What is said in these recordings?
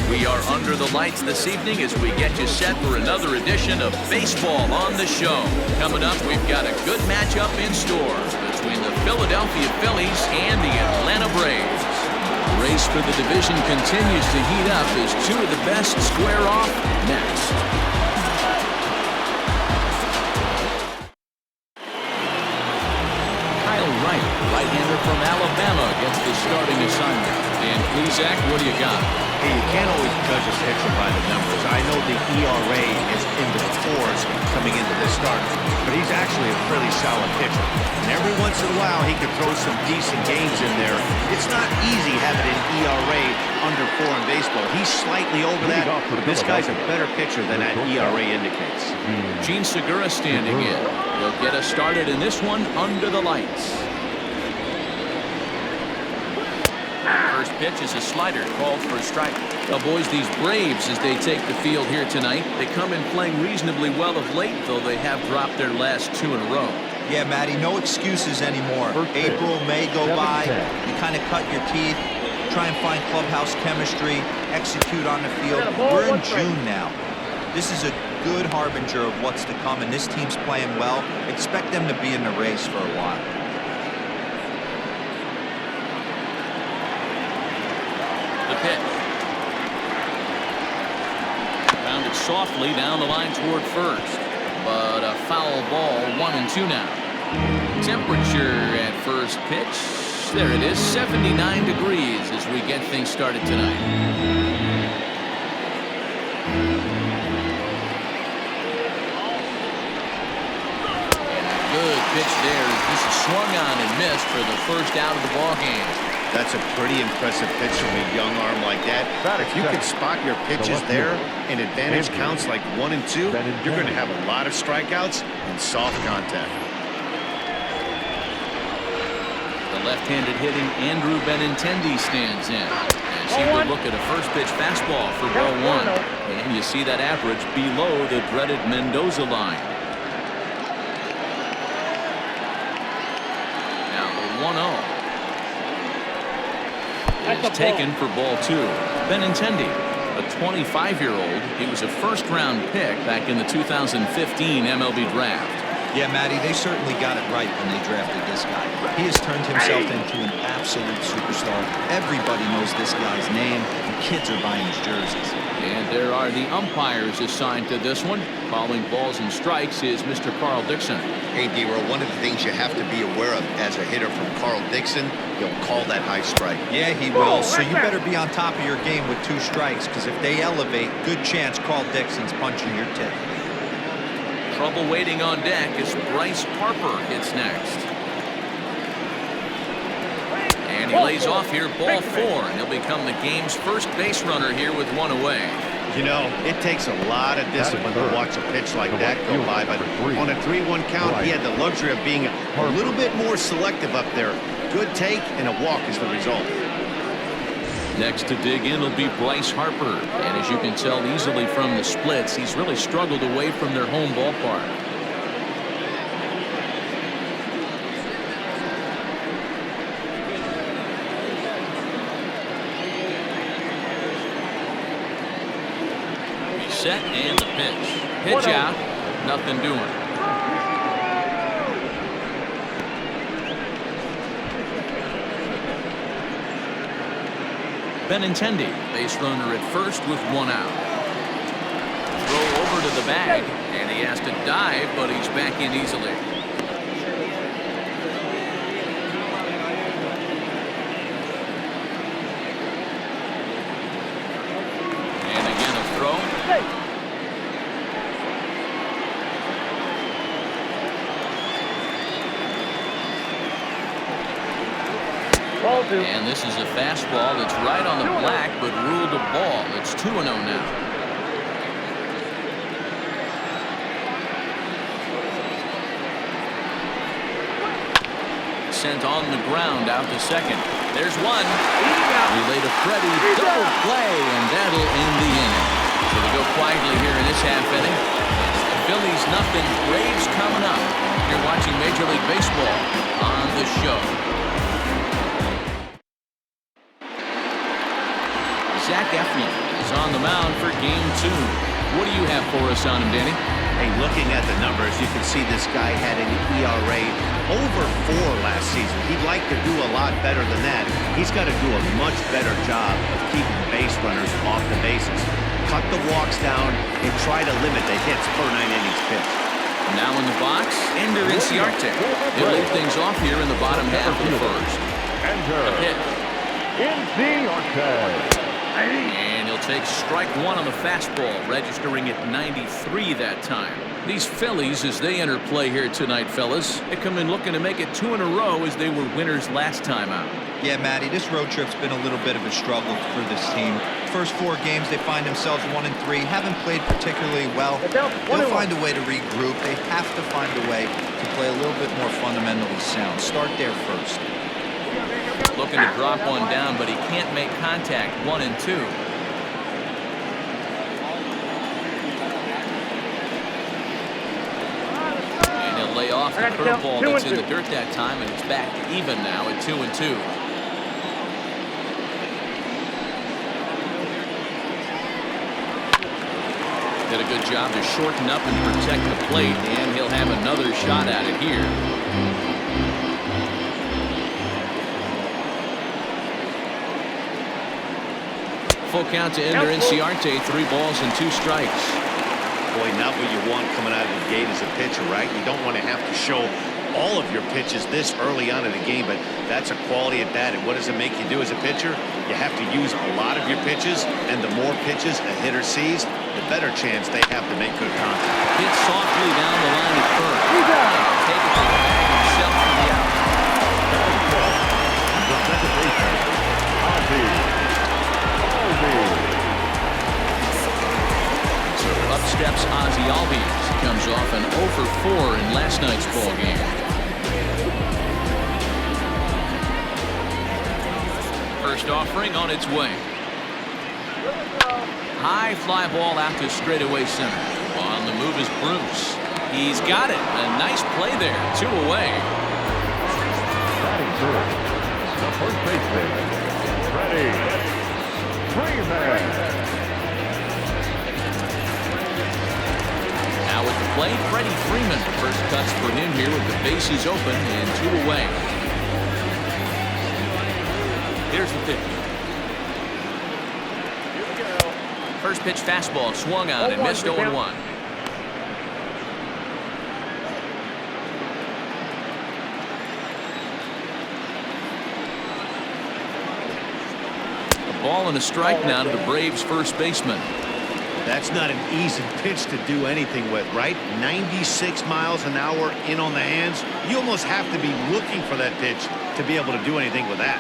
We are under the lights this evening as we get you set for another edition of Baseball on the Show. Coming up, we've got a good matchup in store between the Philadelphia Phillies and the Atlanta Braves. The race for the division continues to heat up as two of the best square off next. Right-hander from Alabama gets the starting assignment. And please, Zach, what do you got? Hey, you can't always judge a pitcher by the numbers. I know the ERA is into the 4s coming into this start, but he's actually a pretty solid pitcher. And every once in a while, he can throw some decent games in there. It's not easy having an ERA under 4 in baseball. He's slightly over that, but this guy's a better pitcher than that ERA indicates. Gene Segura standing in. He'll get us started in this one under the lights. First pitch is a slider called for a strike. Well, boys, these Braves, as they take the field here tonight, they come in playing reasonably well of late, though they have dropped their last 2 in a row. Yeah, Matty, no excuses anymore. April, May go by, you kind of cut your teeth, try and find clubhouse chemistry, execute on the field. We're in June now. This is a good harbinger of what's to come, and this team's playing well. Expect them to be in the race for a while. The pitch. Found it softly down the line toward first. But a foul ball, 1-2 now. Temperature at first pitch. There it is, 79 degrees as we get things started tonight. Good pitch there. This is swung on and missed for the first out of the ball game. That's a pretty impressive pitch from a young arm like that. If you can spot your pitches there and advantage counts like 1 and 2, you're going to have a lot of strikeouts and soft contact. The left-handed hitting Andrew Benintendi stands in as he would look at a first pitch fastball for ball 1. And you see that average below the dreaded Mendoza line. Now the 1-0. Is taken for ball 2. Benintendi, a 25-year-old. He was a first-round pick back in the 2015 MLB draft. Yeah, Matty, they certainly got it right when they drafted this guy. He has turned himself into an absolute superstar. Everybody knows this guy's name. The kids are buying his jerseys. And there are the umpires assigned to this one. Calling balls and strikes is Mr. Carl Dixon. Hey, D-Row, one of the things you have to be aware of as a hitter from Carl Dixon, he'll call that high strike. Yeah, he will. So you better be on top of your game with 2 strikes, because if they elevate, good chance Carl Dixon's punching your tip. Trouble waiting on deck as Bryce Harper hits next. And he lays off here, ball 4, and he'll become the game's first base runner here with 1 away. You know, it takes a lot of discipline to watch a pitch like that go by, but on a 3-1 count, he had the luxury of being a little bit more selective up there. Good take, and a walk is the result. Next to dig in will be Bryce Harper, and as you can tell easily from the splits, he's really struggled away from their home ballpark. Set and the pitch. Pitch out. Nothing doing. Benintendi, base runner at first with 1 out. Throw over to the bag, and he has to dive, but he's back in easily. And this is a fastball that's right on the black, but ruled a ball. It's 2-0 now. Sent on the ground out to second. There's one. Relay to Freddie. Double play, and that'll end the inning. So they go quietly here in this half inning. It's the Phillies nothing. Braves coming up. You're watching Major League Baseball on the Show. Zach Eflin is is on the mound for game 2. What do you have for us on him, Danny? Hey, looking at the numbers, you can see this guy had an ERA over 4 last season. He'd like to do a lot better than that. He's got to do a much better job of keeping base runners off the bases. Cut the walks down and try to limit the hits per 9 innings pitched. Now in the box, Ender Inciarte. He'll lead things off here in the bottom half of the first. A pitch. And he'll take strike 1 on the fastball, registering at 93 that time. These Phillies, as they enter play here tonight, fellas, they come in looking to make it 2 in a row as they were winners last time out. Yeah, Matty, this road trip's been a little bit of a struggle for this team. First 4 games, they find themselves 1-3, haven't played particularly well. They'll find a way to regroup. They have to find a way to play a little bit more fundamentally sound. Start there first. Looking to drop one down, but he can't make contact. 1-2. And he'll lay off the curveball that's in the dirt that time, and it's back even now at 2-2. Did a good job to shorten up and protect the plate, and he'll have another shot at it here. Full count to Ender Inciarte, 3 balls and 2 strikes. Boy, not what you want coming out of the gate as a pitcher, right? You don't want to have to show all of your pitches this early on in the game, but that's a quality at bat. And what does it make you do as a pitcher? You have to use a lot of your pitches, and the more pitches a hitter sees, the better chance they have to make good contact. Hit softly down the line at first. Take it to the bag himself for the out. So up steps Ozzie Albies. Comes off an 0 for 4 in last night's ball game. First offering on its way. High fly ball out to straightaway center. On the move is Bruce. He's got it. A nice play there. 2 away. Batting first, the first baseman, Freddie Freeman. Now with the plate, Freddie Freeman. First cuts for him here with the bases open and 2 away. Here's the pitch. First pitch fastball swung on and missed 0-1. A ball and a strike now to the Braves' first baseman. That's not an easy pitch to do anything with, right? 96 miles an hour in on the hands. You almost have to be looking for that pitch to be able to do anything with that.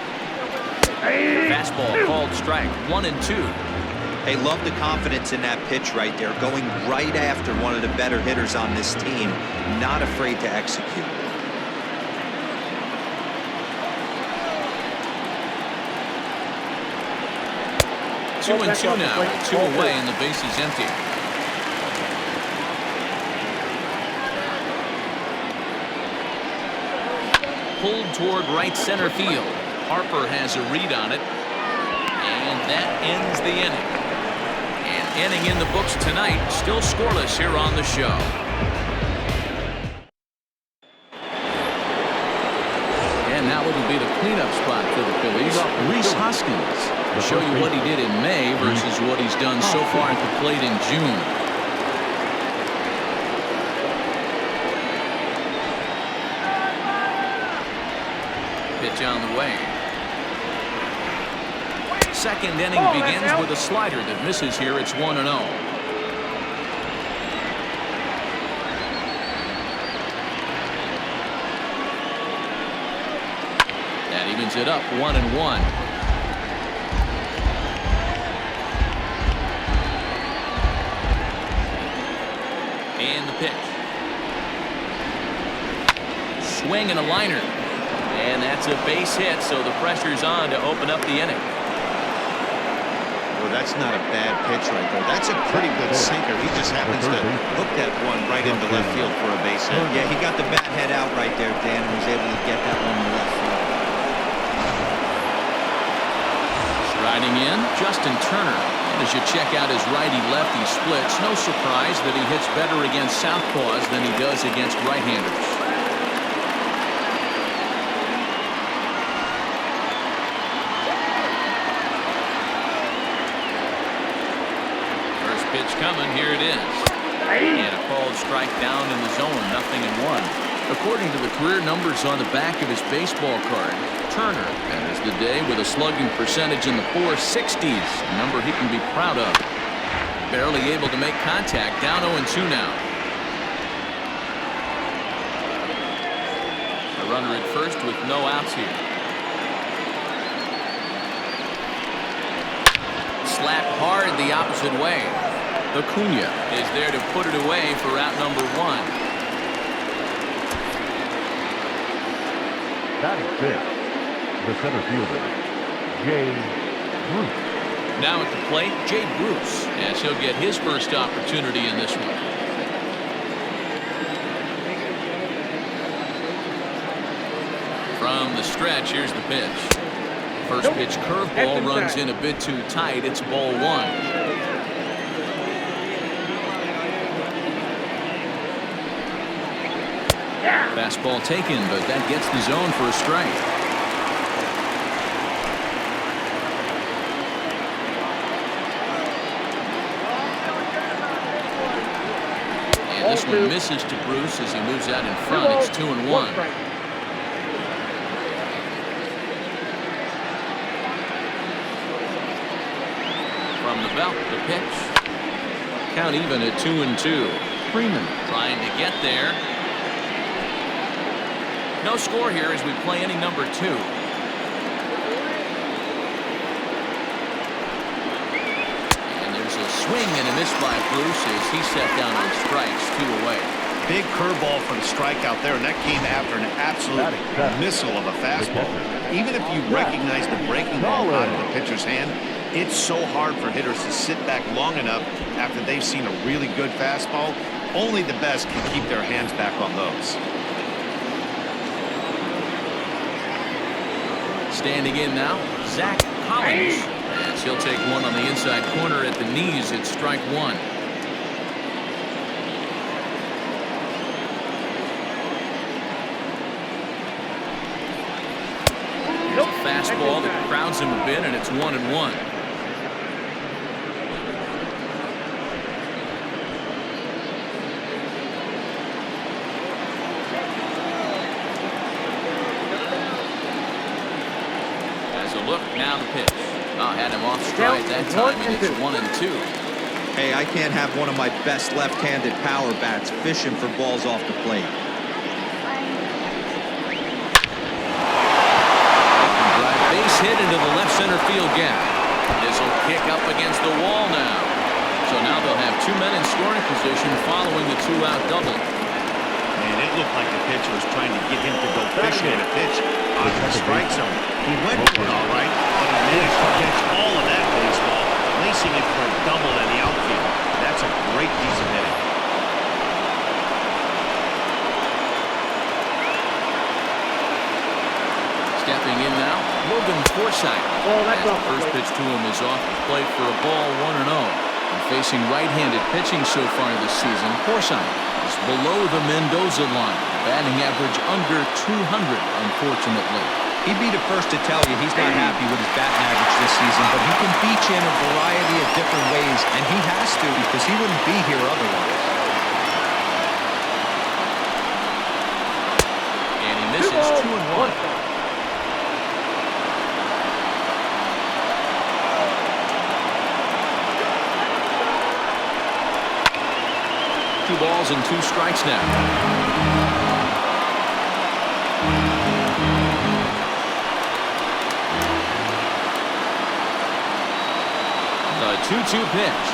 Fastball called strike. 1-2. Hey, love the confidence in that pitch right there. Going right after one of the better hitters on this team. Not afraid to execute. Two and two now, with 2 away and the base is empty. Pulled toward right center field. Harper has a read on it, and that ends the inning. An inning in the books tonight, still scoreless here on the show. And now it'll be the cleanup spot for the Phillies. Rhys Hoskins. To show you what he did in May versus what he's done so far at the plate in June. Pitch on the way. Second inning begins with a slider that misses here. It's 1-0. That evens it up 1-1. And the pitch. Swing and a liner. And that's a base hit, so the pressure's on to open up the inning. Well, that's not a bad pitch right there. That's a pretty good sinker. He just happens to hook that one right into left field for a base hit. Yeah, he got the bat head out right there, Dan, and was able to get that one to left field. Striding in, Justin Turner. As you check out his righty-lefty splits, no surprise that he hits better against southpaws than he does against right-handers. First pitch coming, here it is. And a called strike down in the zone, 0-1. According to the career numbers on the back of his baseball card, Turner ends the day with a slugging percentage in the 460s, a number he can be proud of. Barely able to make contact, down 0-2 now. A runner at first with no outs here. Slapped hard the opposite way. Acuna is there to put it away for out number 1. Batting fifth, the center fielder, Jay Bruce. Now at the plate, Jay Bruce, as he'll get his first opportunity in this one. From the stretch, here's the pitch. First pitch curveball runs in a bit too tight. It's ball 1. Fastball taken, but that gets the zone for a strike. And this one misses to Bruce as he moves out in front. It's 2-1. From the belt, the pitch. Count even at 2-2. Freeman trying to get there. No score here as we play inning number 2. And there's a swing and a miss by Bruce as he set down on strikes, 2 away. Big curveball for the strikeout there, and that came after an absolute missile of a fastball. Even if you recognize the breaking ball out of the pitcher's hand, it's so hard for hitters to sit back long enough after they've seen a really good fastball. Only the best can keep their hands back on those. Standing in now, Zach Collins. As he'll take one on the inside corner at the knees. It's strike 1. Here's a fastball that crowds him a bit, and it's 1-1. Look, now the pitch. Had him off stride that time, and it's 1-2. Hey, I can't have one of my best left-handed power bats fishing for balls off the plate. Drive base hit into the left center field gap. This will kick up against the wall now. So now they'll have 2 men in scoring position following the 2-out double. And it looked like the pitcher was trying to get him to go fishing in a pitch on the strike zone. He went for it all right, but he managed to catch all of that baseball, placing it for a double in the outfield. That's a great piece of hitting. Stepping in now, Logan Forsythe. The first pitch to him is off the plate for a ball, 1-0. And facing right-handed pitching so far this season, Forsythe is below the Mendoza line. Batting average under 200, unfortunately. He'd be the first to tell you he's not happy with his batting average this season, but he can beat you in a variety of different ways, and he has to because he wouldn't be here otherwise. And he misses 2-1. Two balls and 2 strikes now. A 2-2 pitch.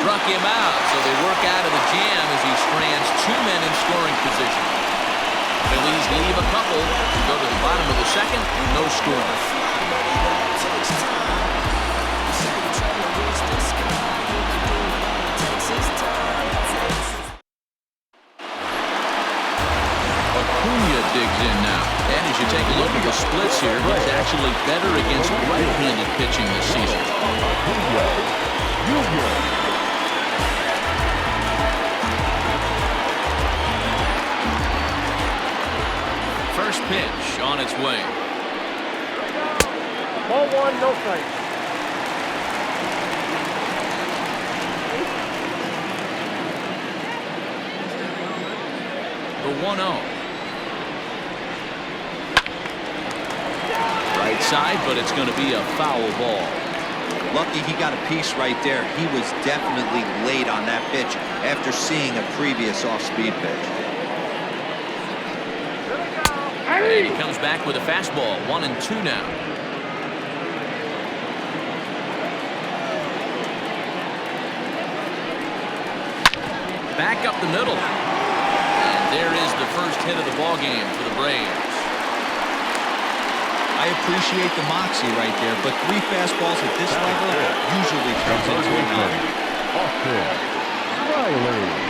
Struck him out, so they work out of the jam as he strands 2 men in scoring position. Phillies leave a couple to go to the bottom of the second, no score. Acuna digs in now. And as you take a look at the splits here, he's actually better against right-handed pitching this season. Jr. First pitch on its way. Ball one, no strikes. The 1-0. Right side, but it's going to be a foul ball. Lucky he got a piece right there. He was definitely late on that pitch after seeing a previous off-speed pitch. And he comes back with a fastball. 1-2 now. Back up the middle. And there is the first hit of the ball game for the Braves. I appreciate the moxie right there, but 3 fastballs at this level usually turns into a 9. Austin Riley.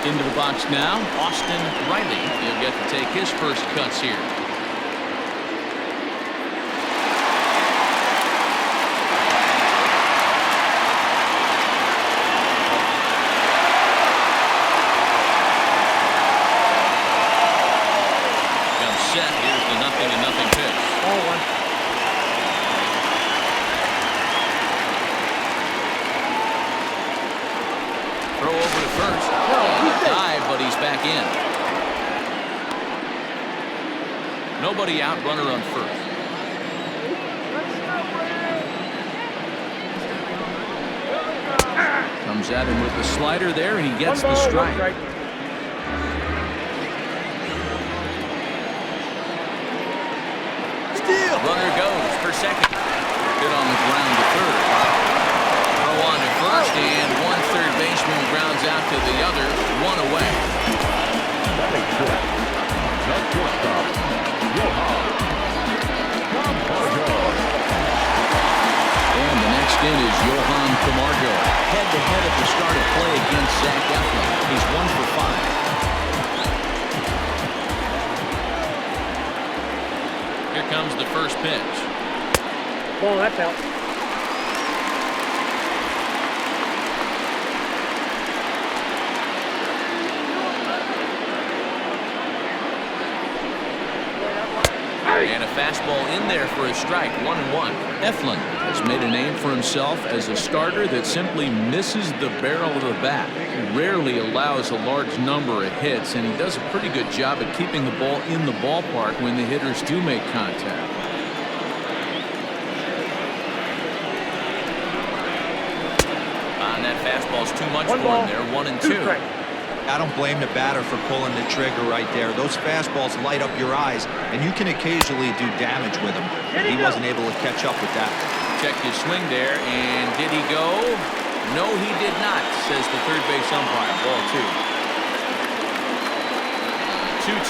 Into the box now, Austin Riley. He'll get to take his first cuts here. Comes set. Here's the 0-0 pitch. Ball one. Throw over to first. Dive, but he's back in. Nobody out, runner on first. Comes at him with the slider there, and he gets the strike. Steal! Runner goes for second. Hit on the ground to third. Throw on to first, and one third baseman grounds out to the other, 1 away. Batting fifth, the shortstop, Johan Camargo. And the next in is Johan Camargo. Head-to-head at the start of play against Zach Eflin. He's 1 for 5. Here comes the first pitch. Ball, that's out. And a fastball in there for a strike, 1-1. Eflin has made a name for himself as a starter that simply misses the barrel of the bat. He rarely allows a large number of hits, and he does a pretty good job at keeping the ball in the ballpark when the hitters do make contact. That fastball's too much for him there, 1-2. I don't blame the batter for pulling the trigger right there. Those fastballs light up your eyes, and you can occasionally do damage with them. But he wasn't able to catch up with that. Checked his swing there, and did he go? No, he did not, says the third base umpire. Ball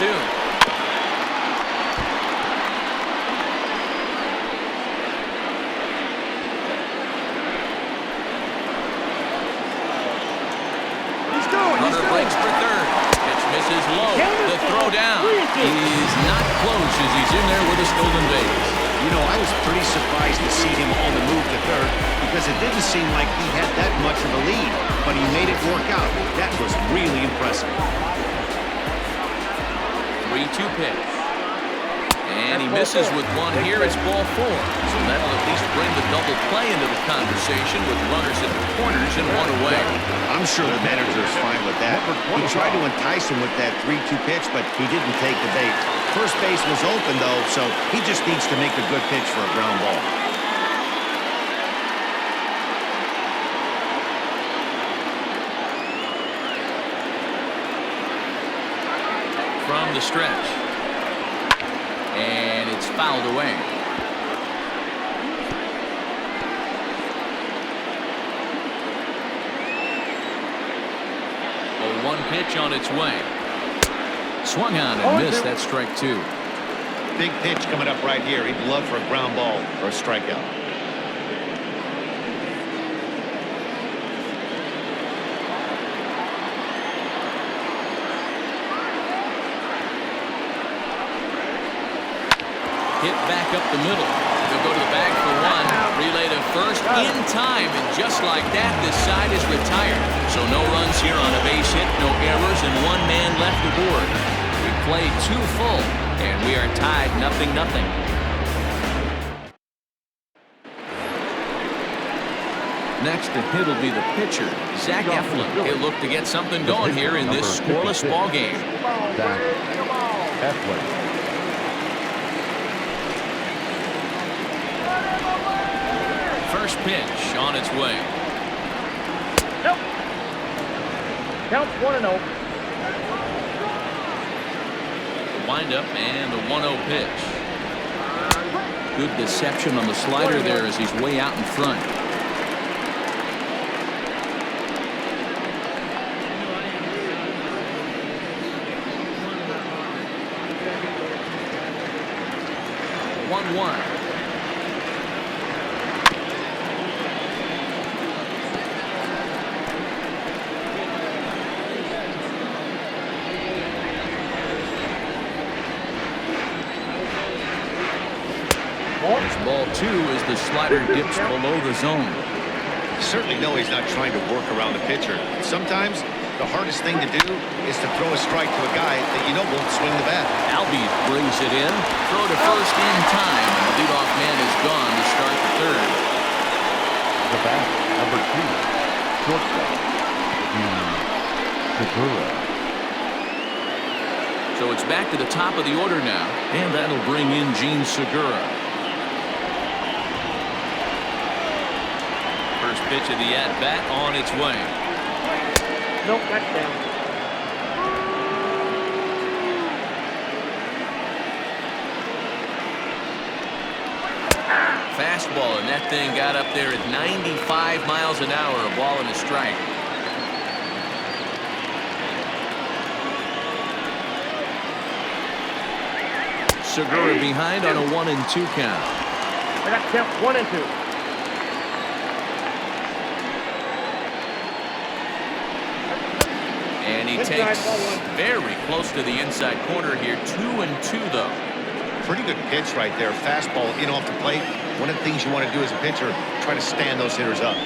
2. 2-2. Runner breaks for third. Pitch misses low. The throw down. He's not close as he's in there with a stolen base. You know, I was pretty surprised to see him on the move to third because it didn't seem like he had that much of a lead, but he made it work out. That was really impressive. 3-2 pitch. And he misses with one here. It's ball 4. So that'll at least bring the double play into the conversation with runners in the corners and 1 away. I'm sure the manager's fine with that. He tried to entice him with that 3-2 pitch, but he didn't take the bait. First base was open, though, so he just needs to make a good pitch for a ground ball. From the stretch. And it's fouled away. A 1 pitch on its way. Swung on and missed. That's strike 2. Big pitch coming up right here. He'd love for a ground ball or a strikeout. hit back up the middle. They'll go to the bag for one. Relay to first in time, and just like that, this side is retired. So no runs here on a base hit, no errors, and one man left aboard. We played 2 full, and we are tied 0-0. Next to hit will be the pitcher, Zach Eflin. He'll look to get something going here in this scoreless ball game. Zach Eflin. First pitch on its way. Nope. Counts 1-0. Wind up and the 1-0 pitch. Good deception on the slider there as he's way out in front. One. Ball 2 as the slider dips below the zone. You certainly know he's not trying to work around the pitcher. Sometimes the hardest thing to do is to throw a strike to a guy that you know won't swing the bat. Albies brings it in. Throw to first in time. And the leadoff man is gone to start the third. The bat, number 2, shortstop, Segura. So it's back to the top of the order now, and that'll bring in Gene Segura. First pitch of the at-bat on its way. Nope, that's down. Fastball, and that thing got up there at 95 miles an hour, a ball and a strike. Segura behind on a 1-2 count. I got count 1-2. And he takes very close to the inside corner here. 2-2 though. Pretty good pitch right there. Fastball in off the plate. One of the things you want to do as a pitcher, try to stand those hitters up.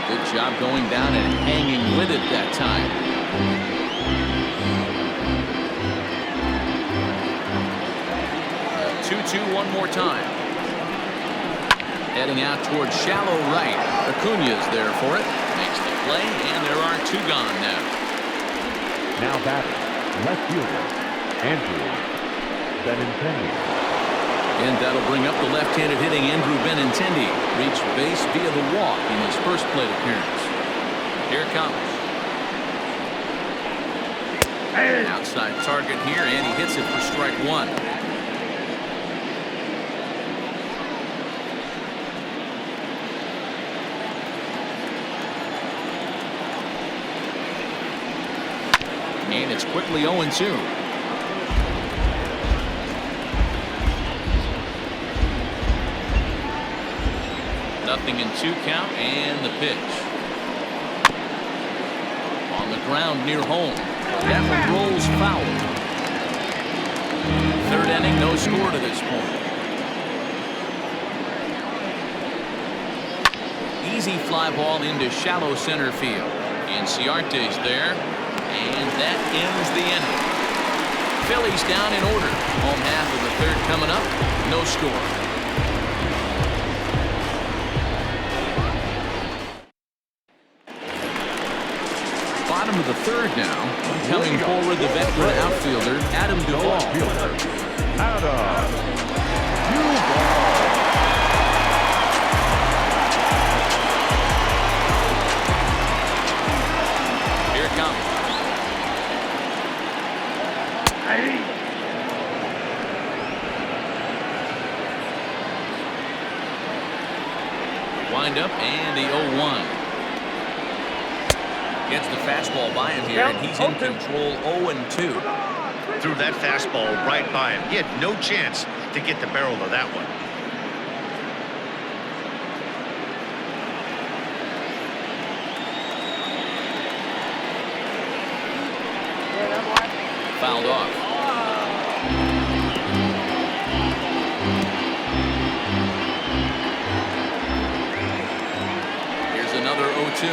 Good job going down and hanging with it that time. One more time. Heading out towards shallow right. Acuña's there for it. Makes the play, and there are 2 gone now. Now batting, left fielder, Andrew Benintendi. And that'll bring up the left-handed hitting Andrew Benintendi. Reached base via the walk in his first plate appearance. Here it comes. Outside target here, and he hits it for strike 1. And it's quickly 0-2. Nothing in 2 count, and the pitch. On the ground near home. That one rolls foul. 3rd inning, no score to this point. Easy fly ball into shallow center field. And Ciarte's there. And that ends the inning. Phillies down in order. Home half of the 3rd coming up. No score. Bottom of the 3rd now. Coming forward, the veteran outfielder, Adam Duvall. Here it comes. Wind up and the 0-1. Gets the fastball by him here, and he's in control. 0-2. Threw that fastball right by him. He had no chance to get the barrel of that one. Fouled off. 2.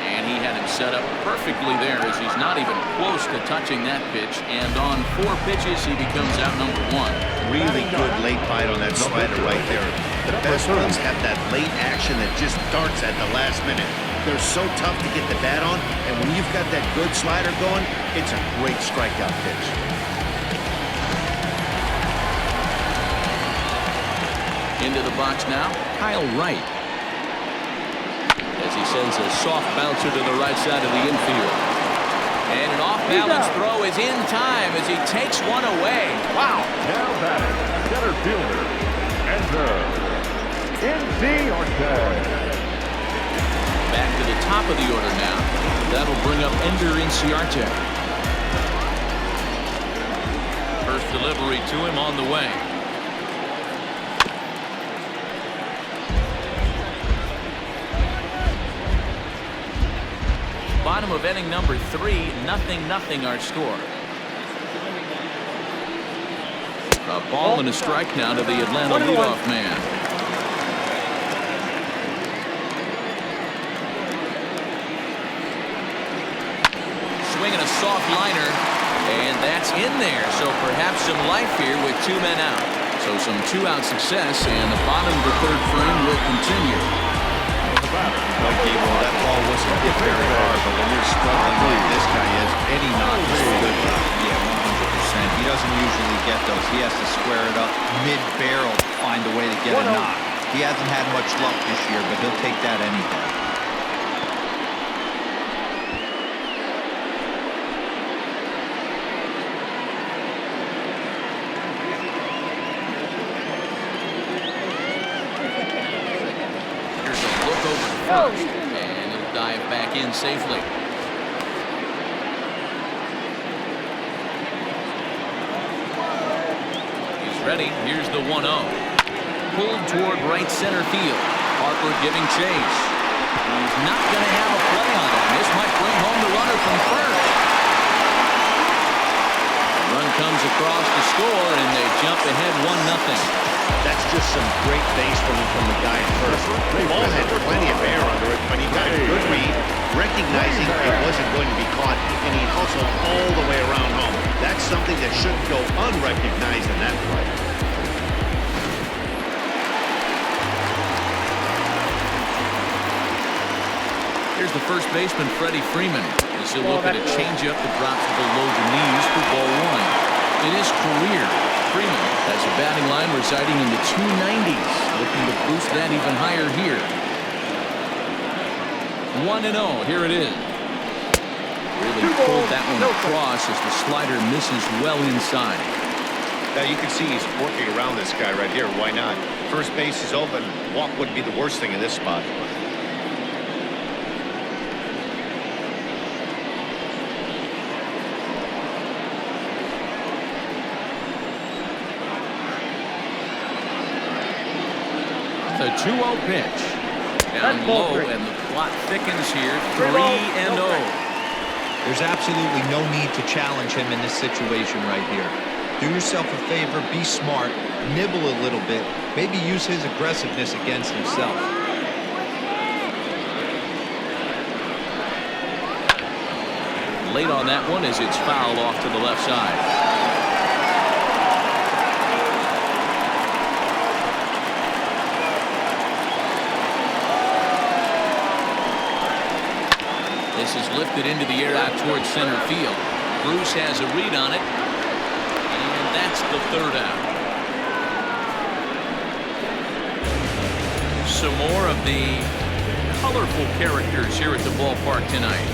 And he had him set up perfectly there as he's not even close to touching that pitch. And on 4 pitches, he becomes out number 1. Really good late bite on that slider right there. The best ones have that late action that just darts at the last minute. They're so tough to get the bat on, and when you've got that good slider going, it's a great strikeout pitch. Into the box now, Kyle Wright. As he sends a soft bouncer to the right side of the infield. And an off-balance throw is in time as he takes one away. Wow. Now batting, center fielder, Ender Inciarte. Back to the top of the order now. That'll bring up Ender Inciarte. First delivery to him on the way. Bottom of inning number 3, 0-0 our score. A ball and a strike now to the Atlanta leadoff man. Swinging a soft liner, and that's in there. So perhaps some life here with 2 men out. So some 2-out success, and the bottom of the 3rd frame will continue. Like Gable, that ball wasn't hit very hard, but when you're struggling like this guy is, any knock is a good knock. Yeah, 100%. He doesn't usually get those. He has to square it up mid-barrel to find a way to get a knock. He hasn't had much luck this year, but he'll take that any day. First, and he'll dive back in safely. He's ready. Here's the 1-0. Pulled toward right center field. Harper giving chase. He's not going to have a play on him. This might bring home the runner from first. Run comes across the score, and they jump ahead 1-0. That's just some great baseball from the guy at first. The ball had plenty of air under it, but he got a good read, recognizing it wasn't going to be caught, and he hustled all the way around home. That's something that shouldn't go unrecognized in that play. Here's the first baseman, Freddie Freeman. As he'll look at a changeup that drops below the knees for ball 1. In his career, Freeman has a batting line residing in the 290s. Looking to boost that even higher here. 1-0. Here it is. Really pulled that one across as the slider misses well inside. Now you can see he's working around this guy right here. Why not? First base is open. Walk wouldn't be the worst thing in this spot. The 2-0 pitch. Down low, and the plot thickens here. 3-0. There's absolutely no need to challenge him in this situation right here. Do yourself a favor, be smart, nibble a little bit, maybe use his aggressiveness against himself. Late on that one as it's fouled off to the left side. This is lifted into the air out towards center field. Bruce has a read on it, and that's the 3rd out. Some more of the colorful characters here at the ballpark tonight.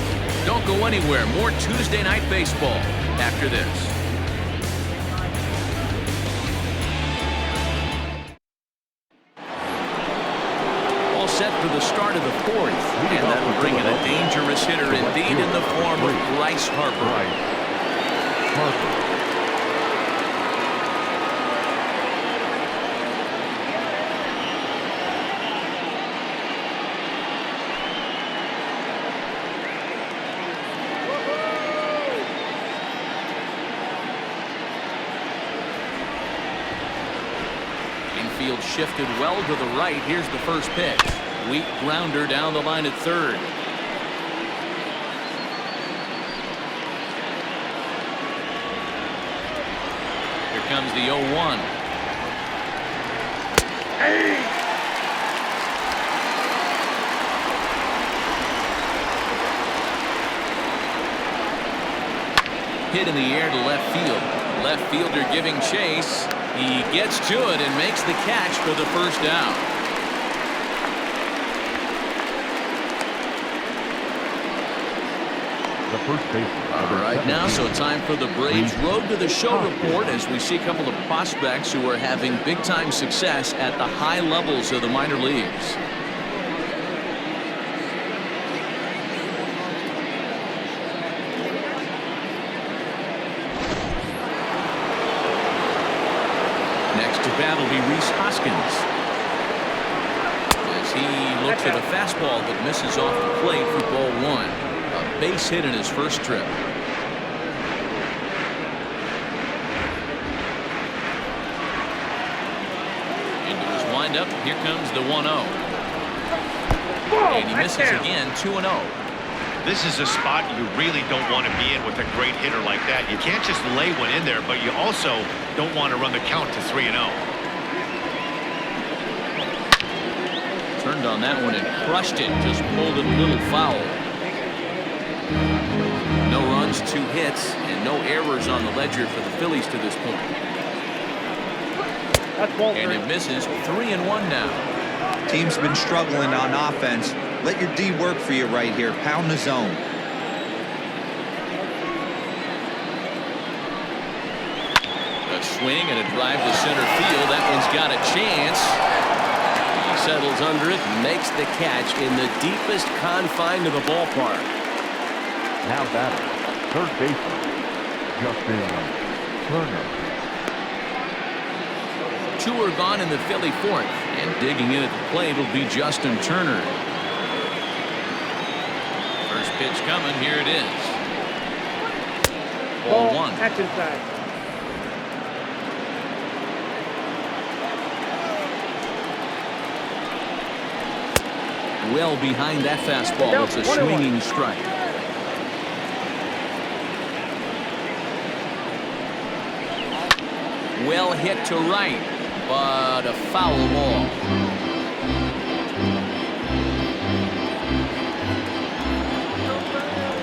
Don't go anywhere. More Tuesday Night Baseball after this. Set for the start of the 4th, and that will bring in a dangerous hitter indeed in the form of Bryce Harper. Infield shifted well to the right. Here's the first pitch. Weak grounder down the line at third. Here comes the 0-1. Hit in the air to left field. Left fielder giving chase. He gets to it and makes the catch for the first down. The first baseman. All right, now so time for the Braves Road to the Show report as we see a couple of prospects who are having big-time success at the high levels of the minor leagues. Next to bat will be Rhys Hoskins as he looks at a fastball that misses off the plate for ball one. A base hit in his first trip. Into his windup. Here comes the 1-0. And he misses again. 2-0. This is a spot you really don't want to be in with a great hitter like that. You can't just lay one in there, but you also don't want to run the count to 3-0. Turned on that one and crushed it. Just pulled it a little foul. No runs, 2 hits, and no errors on the ledger for the Phillies to this point. And it misses. 3-1 now. Team's been struggling on offense. Let your D work for you right here. Pound the zone. A swing and a drive to center field. That one's got a chance. He settles under it and makes the catch in the deepest confine of the ballpark. Now batter, third baseman, Justin Turner. 2 are gone in the Philly fourth, and digging in at the plate will be Justin Turner. First pitch coming. Here it is. Ball 1. That's inside. Well behind that fastball. It's a swinging strike. Well hit to right, but a foul ball.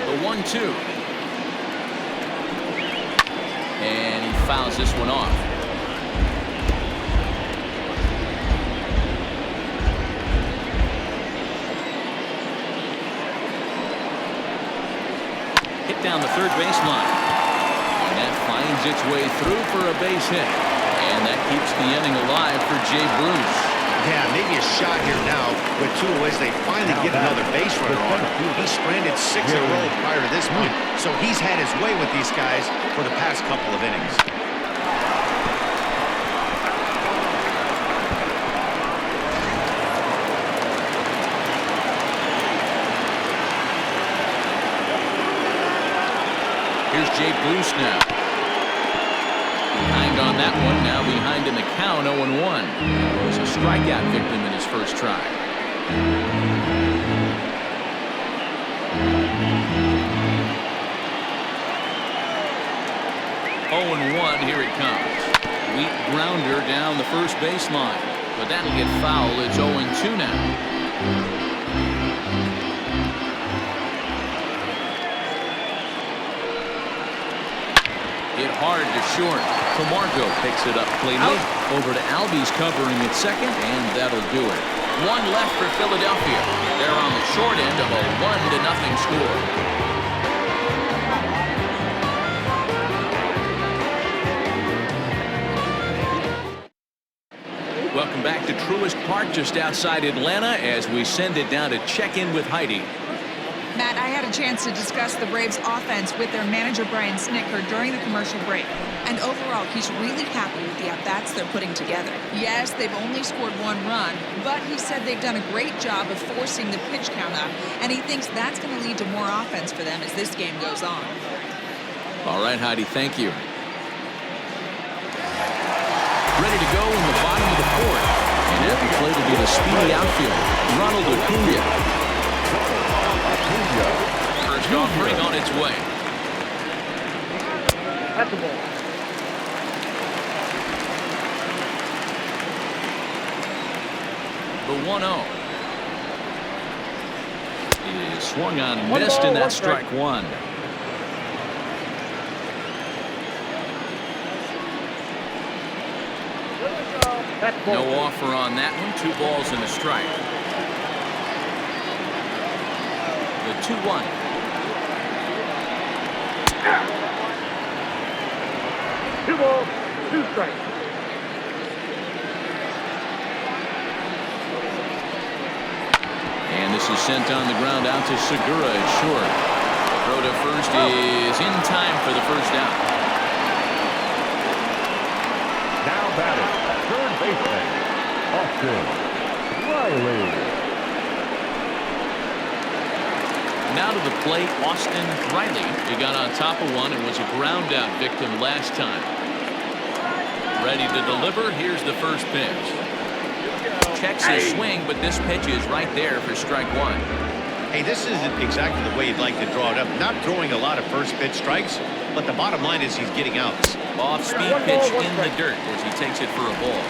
The 1-2. And he fouls this one off. Hit down the third baseline. And that finds its way through for a base hit. And that keeps the inning alive for Jay Bruce. Yeah, maybe a shot here now with 2 as they finally get another base runner on. He stranded 6 in a row prior to this point, so he's had his way with these guys for the past couple of innings. Here's Jay Bruce now. Behind on that one, now behind in the count, 0-1. He was a strikeout victim in his first try. 0-1, here it comes. Weak grounder down the first baseline, but that'll get foul. It's 0-2 now. Hit hard to short. Camargo picks it up cleanly. Over to Albies covering at second, and that'll do it. 1 left for Philadelphia. They're on the short end of a 1-0 score. Welcome back to Truist Park just outside Atlanta as we send it down to check in with Heidi. Matt, I had a chance to discuss the Braves' offense with their manager, Brian Snitker, during the commercial break. And overall, he's really happy with the at-bats they're putting together. Yes, they've only scored 1 run, but he said they've done a great job of forcing the pitch count up, and he thinks that's going to lead to more offense for them as this game goes on. All right, Heidi, thank you. Ready to go in the bottom of the fourth. Happy play to be the speedy outfielder, Ronald Acuna. First offering on its way. That's a ball. The 1-0 is swung on and missed, and that's strike one. No offer on that one. 2 balls and a strike. The 2-1. Two balls, 2 strikes. And this is sent on the ground out to Segura at short. Throw to first is in time for the first out. Now batting, third baseman, Austin Riley. Now to the plate, Austin Riley. He got on top of one and was a ground out victim last time. Ready to deliver. Here's the first pitch. Checks his swing, but this pitch is right there for strike one. Hey, this isn't exactly the way you'd like to draw it up. Not throwing a lot of first pitch strikes, but the bottom line is he's getting outs. Off-speed pitch in the dirt as he takes it for a ball.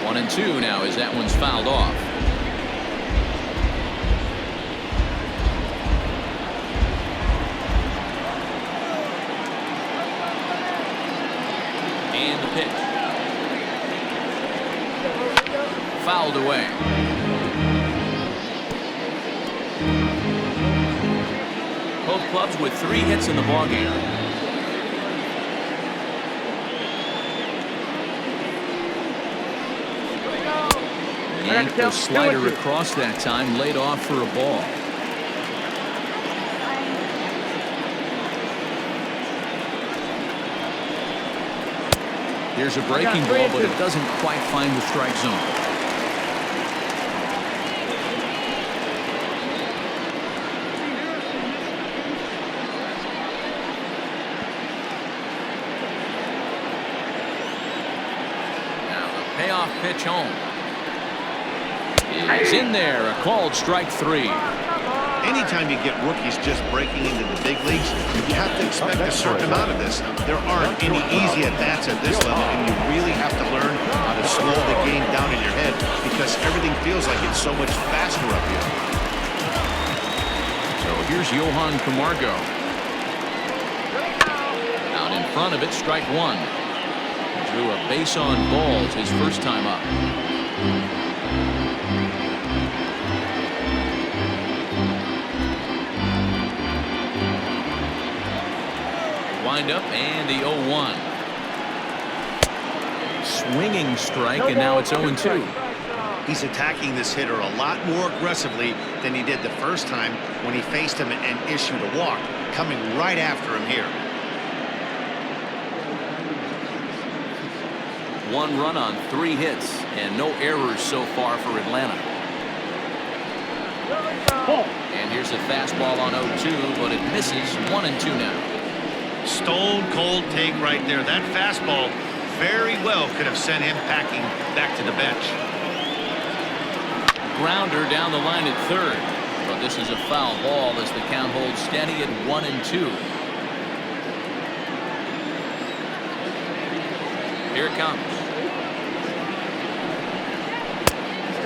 One and two now as that one's fouled off. And the pitch. Fouled away. Both clubs with 3 hits in the ballgame. Yanked the slider across that time, laid off for a ball. Here's a breaking ball, but it doesn't quite find the strike zone. Now the payoff pitch home. Is in there, a called strike 3. Anytime you get rookies just breaking into the big leagues, you have to expect a certain amount of this. There aren't any easy at-bats at this level, and you really have to learn how to slow the game down in your head because everything feels like it's so much faster up here. So here's Johan Camargo. Out in front of it, strike 1. Drew a base on balls his first time up. Wind up and the 0-1. Swinging strike, and now it's 0-2. He's attacking this hitter a lot more aggressively than he did the first time when he faced him and issued a walk, coming right after him here. 1 run on 3 hits and no errors so far for Atlanta. And here's a fastball on 0-2, but it misses. 1-2 now. Stone cold take right there. That fastball very well could have sent him packing back to the bench. Grounder down the line at third, but this is a foul ball as the count holds steady at 1-2. Here it comes.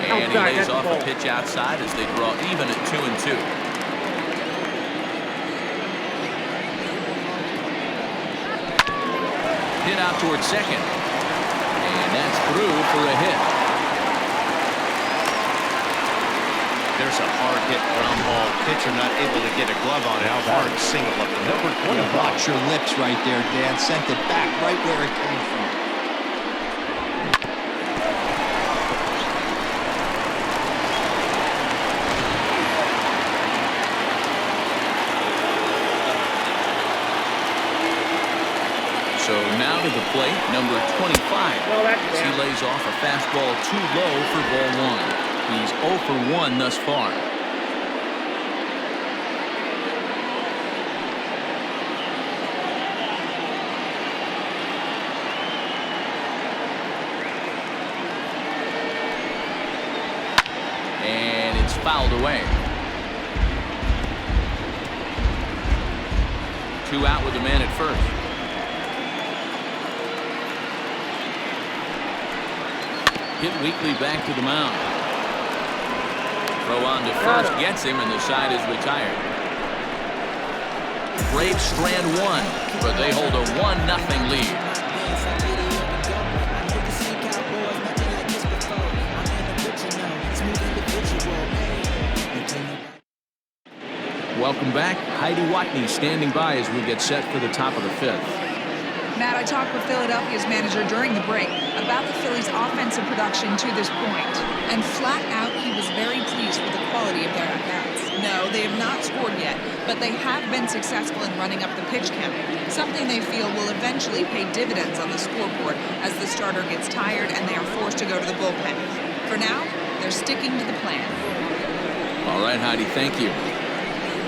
And he lays off a pitch outside as they draw even at 2-2. Hit out towards second, and that's through for a hit. There's a hard hit ground ball. Pitcher not able to get a glove on it. How hard single up the number 20. Watch your lips right there, Dan. Sent it back right where it came from. So now to the plate, number 25. As he lays off a fastball too low for ball 1. He's 0 for 1 thus far. And it's fouled away. 2 out with a man at first. Hit weakly back to the mound. Throw on to first gets him, and the side is retired. Braves strand 1, but they hold a 1-0 lead. Welcome back. Heidi Watney standing by as we get set for the top of the 5th. Matt, I talked with Philadelphia's manager during the break about the Phillies' offensive production to this point, and flat out he was very pleased with the quality of their at-bats. No, they have not scored yet, but they have been successful in running up the pitch count, something they feel will eventually pay dividends on the scoreboard as the starter gets tired and they are forced to go to the bullpen. For now, they're sticking to the plan. All right, Heidi, thank you.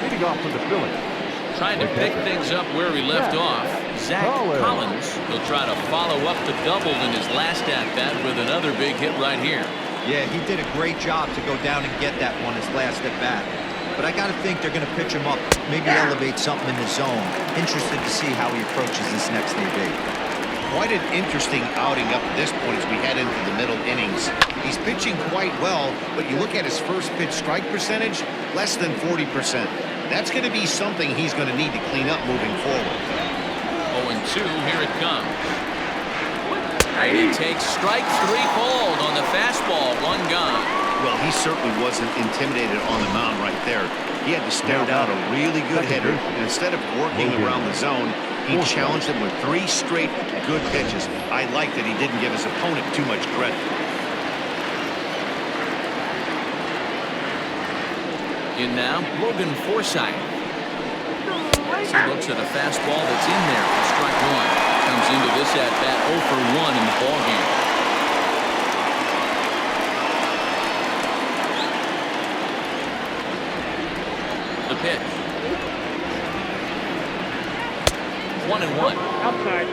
Leading off for the Phillies. Trying to pick things up where he left off. Zach Collins will try to follow up the double in his last at-bat with another big hit right here. Yeah, he did a great job to go down and get that one his last at-bat. But I got to think they're going to pitch him up, maybe elevate something in the zone. Interested to see how he approaches this next AB. Quite an interesting outing up to this point as we head into the middle innings. He's pitching quite well, but you look at his first pitch strike percentage, less than 40%. That's going to be something he's going to need to clean up moving forward. 0-2, here it comes. And he takes strike 3 called on the fastball, 1 gone. Well, he certainly wasn't intimidated on the mound right there. He had to stare down a really good hitter, and instead of working around the zone, he challenged him with 3 straight good pitches. I like that he didn't give his opponent too much credit. In now, Logan Forsythe. He looks at a fastball that's in there for strike 1. Comes into this at-bat 0 for 1 in the ballgame. The pitch. 1-1. Outside.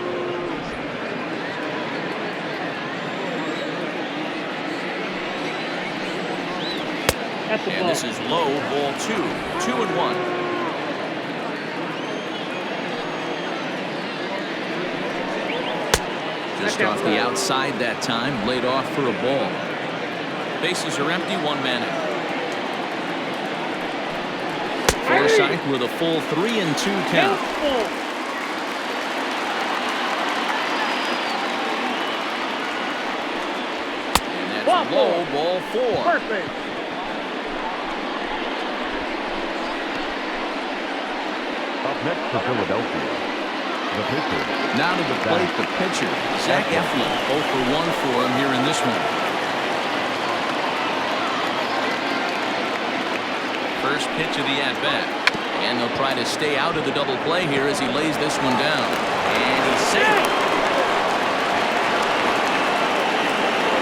That's the And ball. this is low, ball 2. 2-1. Just off the outside that time, laid off for a ball. Bases are empty, 1 man out. Forsythe with a full 3-2 count. And that's low, ball 4. Perfect. Up next for Philadelphia, the pitcher. Now to the plate, the pitcher, Zach Eflin. 0 for 1 for him here in this one. First pitch of the at-bat. And they'll try to stay out of the double play here as he lays this one down. And he's safe.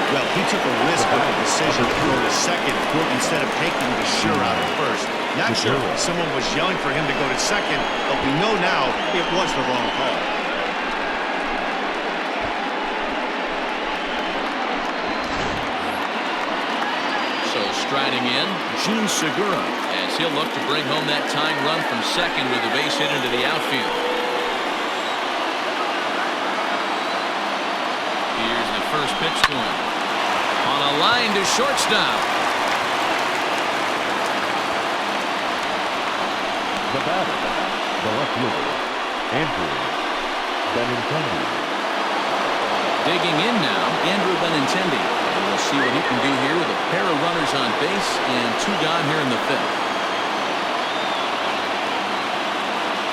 Well, he took a risk with the decision to throw to second instead of taking the sure out of first. Not sure someone was yelling for him to go to second, but we know now it was the wrong call. So striding in, Gene Segura, as he'll look to bring home that tying run from second with a base hit into the outfield. Here's the first pitch to him. On a line to shortstop. The batter, the left fielder, Andrew Benintendi. Digging in now, Andrew Benintendi. And we'll see what he can do here with a pair of runners on base and 2 gone here in the 5th.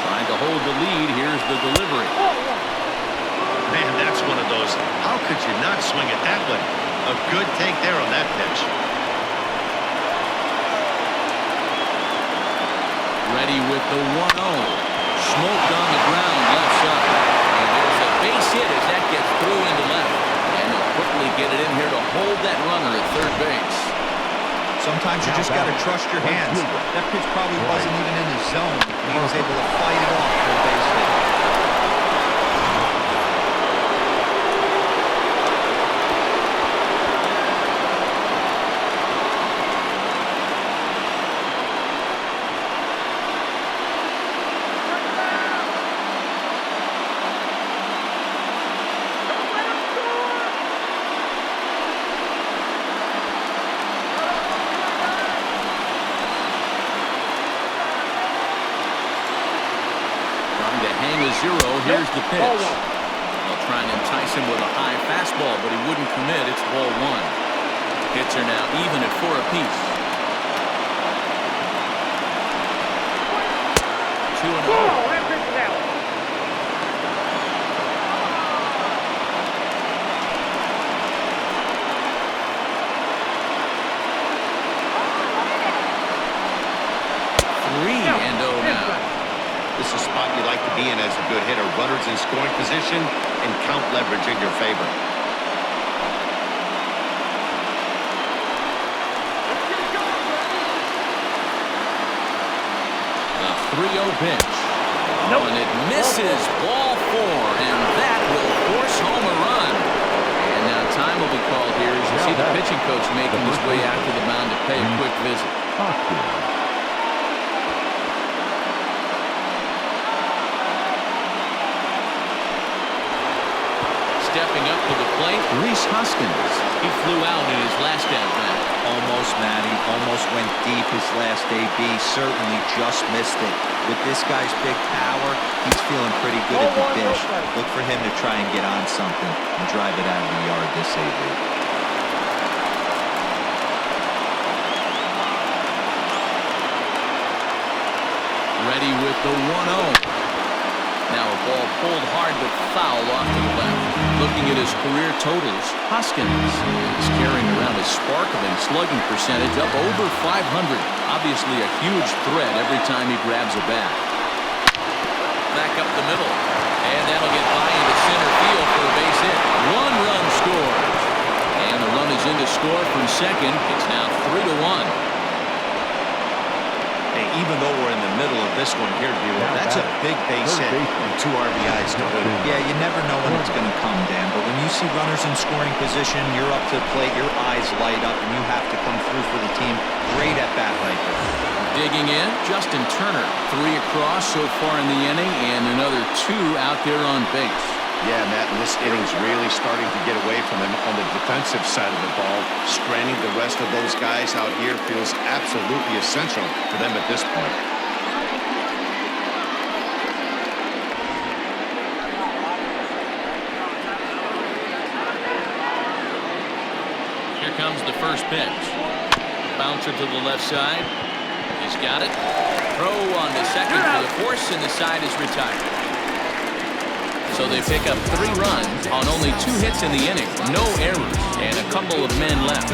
Trying to hold the lead. Here's the delivery. Man, that's one of those. How could you not swing it that way? A good take there on that pitch. Ready with the 1-0. Smoked on the ground, left side. And there's a base hit as that gets through into left. And they'll quickly get it in here to hold that runner at third base. Sometimes you just got to trust your hands. That pitch probably wasn't even in his zone. He was able to fight it off for a base hit. Here's the pitch. They'll try and entice him with a high fastball, but he wouldn't commit. It's ball one. Hits are now even at 4 apiece. 2-0. This is a spot you like to be in as a good hitter. Runners in scoring position and count leverage in your favor. The 3-0 pitch. Oh, and it misses. Ball 4, and that will force home a run. And now time will be called here as you see the pitching coach making his way out to the mound to pay a quick visit. Stepping up to the plate, Rhys Hoskins. He flew out in his last at-bat. Almost, Matty. Almost went deep his last AB. Certainly just missed it. With this guy's big power, he's feeling pretty good at the dish. Look for him to try and get on something and drive it out of the yard this AB. Ready with the 1-0. Now a ball pulled hard but foul off to the left. Looking at his career totals, Hoskins is carrying around a sparkling slugging percentage up over 500. Obviously a huge threat every time he grabs a bat. Back up the middle. And that'll get by into center field for a base hit. 1 run scores. And the run is in to score from second. It's now 3-1. Hey, even though we're in the middle of this one here, that's a big base hit and 2 RBIs to boot. Yeah, you never know when it's going to come, Dan, but when you see runners in scoring position, you're up to the plate, your eyes light up, and you have to come through for the team. Great at bat right there. Digging in, Justin Turner. 3 across so far in the inning, and another 2 out there on base. Yeah, Matt, and this inning's really starting to get away from him on the defensive side of the ball. Stranding the rest of those guys out here feels absolutely essential for them at this point. Here comes the first pitch. Bouncer to the left side. He's got it. Throw on the second for the force, and the side is retired. So they pick up 3 runs on only 2 hits in the inning. No errors and a couple of men left.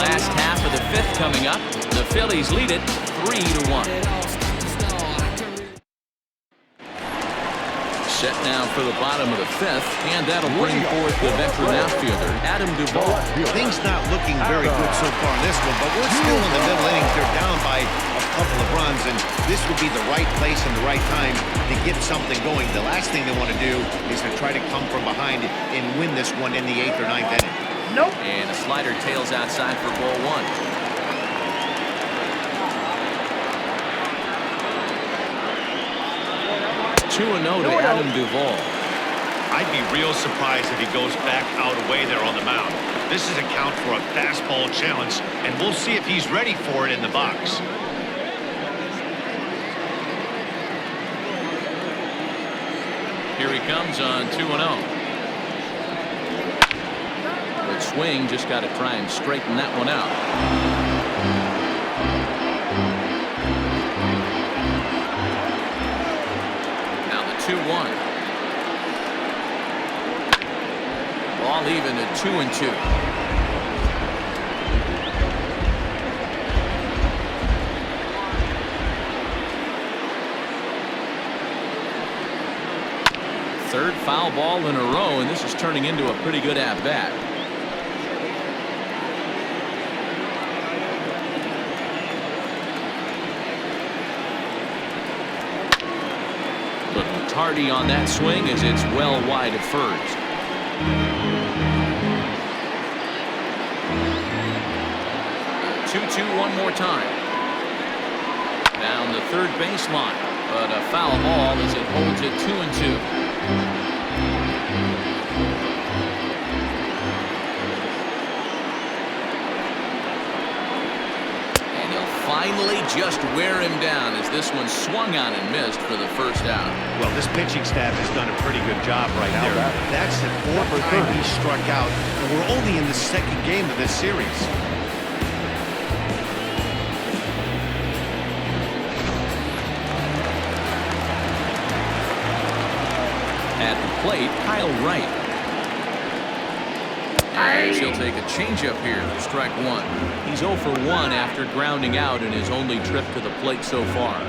Last half of the 5th coming up. The Phillies lead it 3-1. Set now for the bottom of the 5th, and that'll bring forth the veteran outfielder, Adam Duvall. Things not looking very good so far in this one, but we're still in the middle innings. They're down by a couple of runs, and this would be the right place and the right time to get something going. The last thing they want to do is to try to come from behind and win this one in the 8th or 9th inning. And a slider tails outside for ball 1. 2-0 to Adam Duvall. I'd be real surprised if he goes back out away there on the mound. This is a count for a fastball challenge, and we'll see if he's ready for it in the box. Here he comes on 2-0. Good swing, just got to try and straighten that one out. Now the 2-1. Ball even at 2-2. Third foul ball in a row, and this is turning into a pretty good at-bat. But tardy on that swing as it's well wide of first. Two one more time. Down the third baseline, but a foul ball as it holds it 2-2. finally just wear him down as this one swung on and missed for the first out. Well, this pitching staff has done a pretty good job right Now there. batting. That's the fourth time he struck out, and we're only in the second game of this series. At the plate, Kyle Wright. And he'll take a changeup here for strike one. He's 0 for 1 after grounding out in his only trip to the plate so far.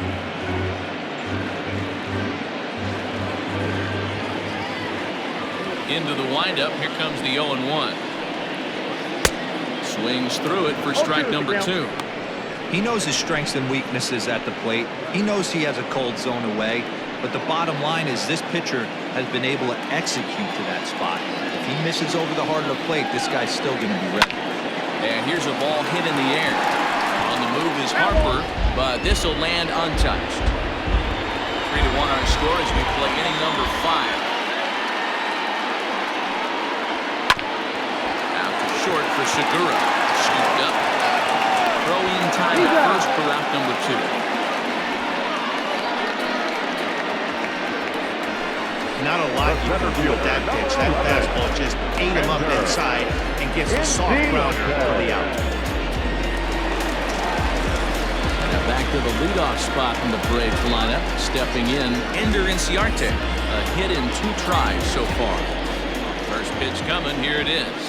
Into the windup, here comes the 0-1. Swings through it for strike number 2. He knows his strengths and weaknesses at the plate. He knows he has a cold zone away. But the bottom line is this pitcher has been able to execute to that spot. If he misses over the heart of the plate, this guy's still going to be ready. And here's a ball hit in the air. On the move is Harper, but this will land untouched. 3-1 our score as we play inning number 5. Out to short for Segura. Scooped up. Throw in time at first for out number 2. Not a lot you can do with that pitch. That fastball just ate him up inside and gets a soft grounder for the out. Now back to the leadoff spot in the Braves lineup. Stepping in, Ender Inciarte. A hit in 2 tries so far. First pitch coming. Here it is.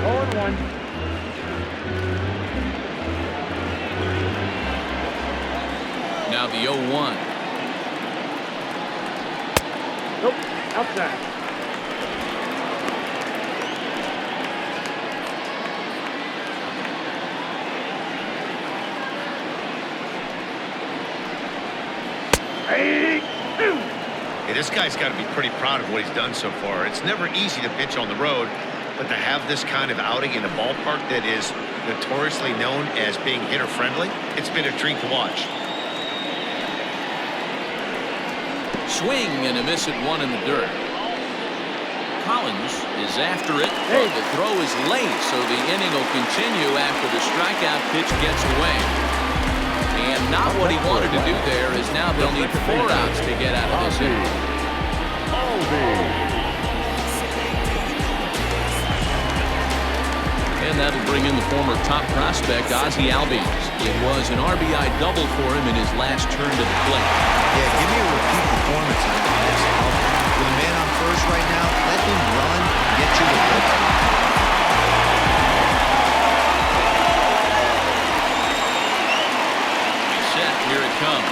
0-1. Now the 0-1. Nope. Outside. Hey, this guy's got to be pretty proud of what he's done so far. It's never easy to pitch on the road, but to have this kind of outing in a ballpark that is notoriously known as being hitter-friendly, it's been a treat to watch. Swing and a miss at 1 in the dirt. Collins is after it, but the throw is late, so the inning will continue after the strikeout pitch gets away. And not what he wanted to do there, is now they'll need 4 outs to get out of this inning. And that'll bring in the former top prospect, Ozzie Albies. It was an RBI double for him in his last turn to the plate. Yeah, give me a repeat performance on this. With a man on first right now, let him run and get you the ball. Set, here it comes.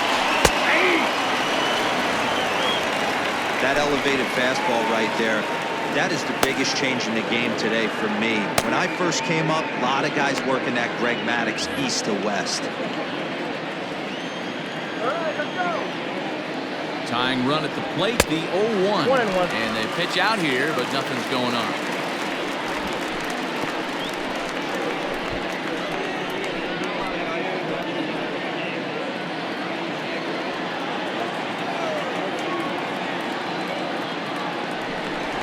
That elevated fastball right there, that is the biggest change in the game today for me. When I first came up, a lot of guys working that Greg Maddux east to west. Tying run at the plate, the 0-1. 1-1. And they pitch out here, but nothing's going on.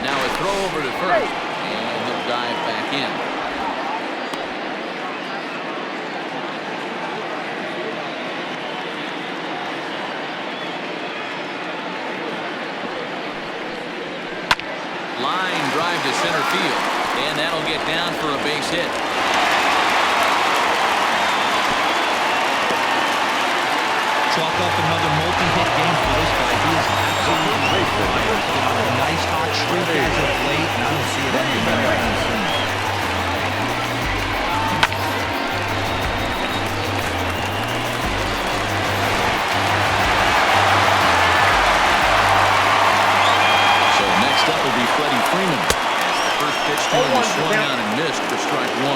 Now a throw over to first, and he'll dive back in. Line drive to center field, and that'll get down for a base hit. Chalk up another multi-hit game for this guy. He is absolutely on a nice hot streak as of late, and I don't see it ending anytime soon. So next up will be Freddie Freeman. As the first pitch to him was swung on and missed for strike 1.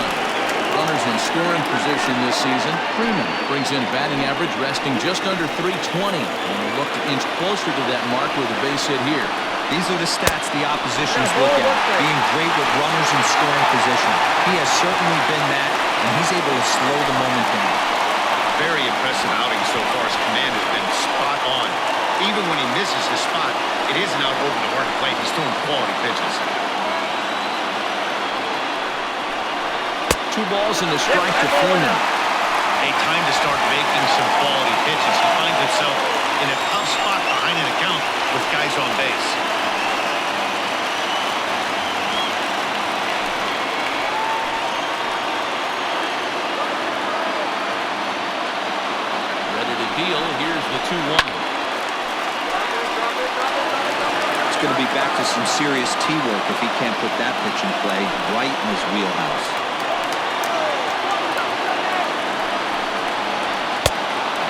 Runners in scoring position this season. Freeman brings in batting average resting just under 320. And will look to inch closer to that mark with a base hit here. These are the stats the oppositions look at, being great with runners in scoring position. He has certainly been that, and he's able to slow the moment down. Very impressive outing so far. His command has been spot on. Even when he misses his spot, it isn't out over the hard plate. He's throwing quality pitches. 2 balls and a strike to Freeman. A time to start making some quality pitches. He finds himself in a tough spot behind an account with guys on base. Ready to deal. Here's the 2-1. It's going to be back to some serious T-work if he can't put that pitch in play right in his wheelhouse.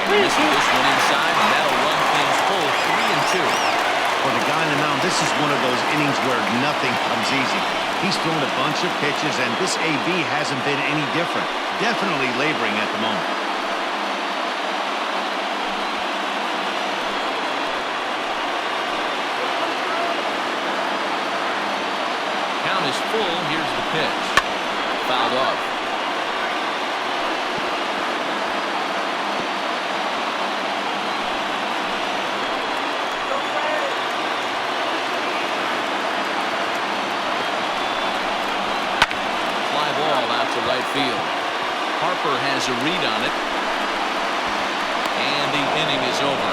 And missing this one inside, and that'll run things full 3-2. For the guy on the mound, this is one of those innings where nothing comes easy. He's thrown a bunch of pitches, and this AB hasn't been any different. Definitely laboring at the moment. Count is full. Here's the pitch. Fouled off. Fly ball out to right field. Harper has a read on it. And the inning is over.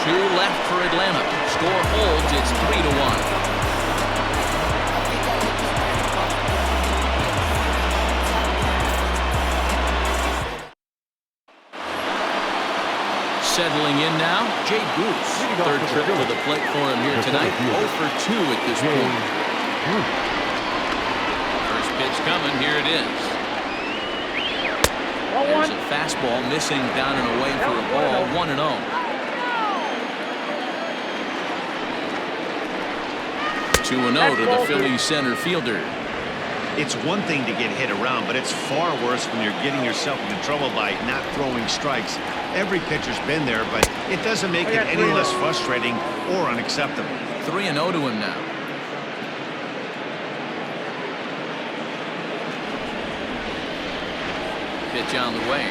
2 left for Atlanta. Score holds. It's 3-1. Settling in now, Jay Goose. Third trip to the plate for him here tonight. 0 for 2 at this point. First pitch coming. Here it is. There's a fastball missing down and away for a ball. 1-0. Two and 0 to the Phillies center fielder. It's one thing to get hit around, but it's far worse when you're getting yourself into trouble by not throwing strikes. Every pitcher's been there, but it doesn't make it any less frustrating or unacceptable. 3-0 to him now. Pitch on the way.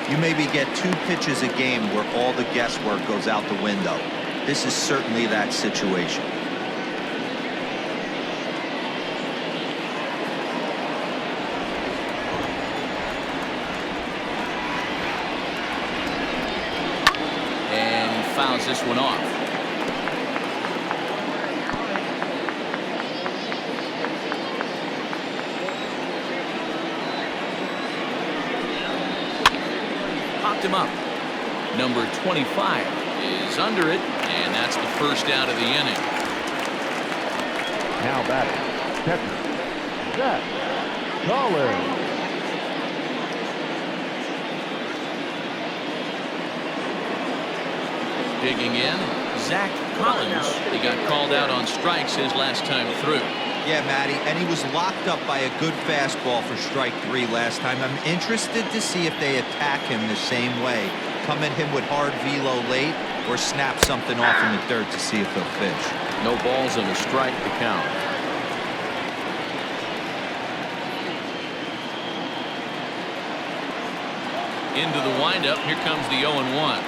You maybe get 2 pitches a game where all the guesswork goes out the window. This is certainly that situation. And he fouls this one off. Popped him up. Number 25 is under it, and that's the first out of the inning. Now batting, catcher, Zach Collins. Digging in, Zach Collins. He got called out on strikes his last time through. Yeah, Matty, and he was locked up by a good fastball for strike 3 last time. I'm interested to see if they attack him the same way. Come at him with hard velo late or snap something off in the dirt to see if he'll fish. No balls and a strike to count. Into the windup. Here comes the 0-1.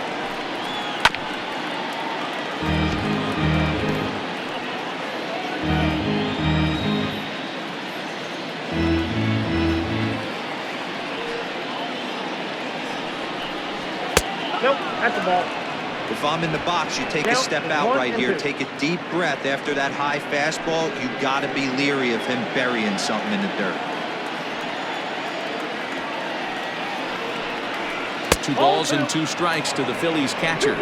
Nope, that's the ball. If I'm in the box, you take a step out right here. Take a deep breath after that high fastball. You got to be leery of him burying something in the dirt. 2 balls and 2 strikes to the Phillies catcher.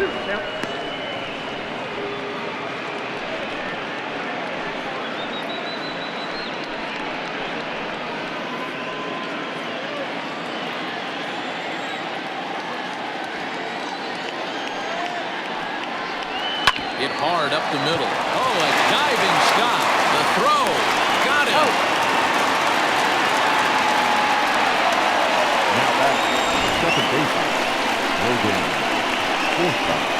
Hit hard up the middle. Oh, a diving stop. The throw. Got him. Now back, second baseman, Logan Forsythe.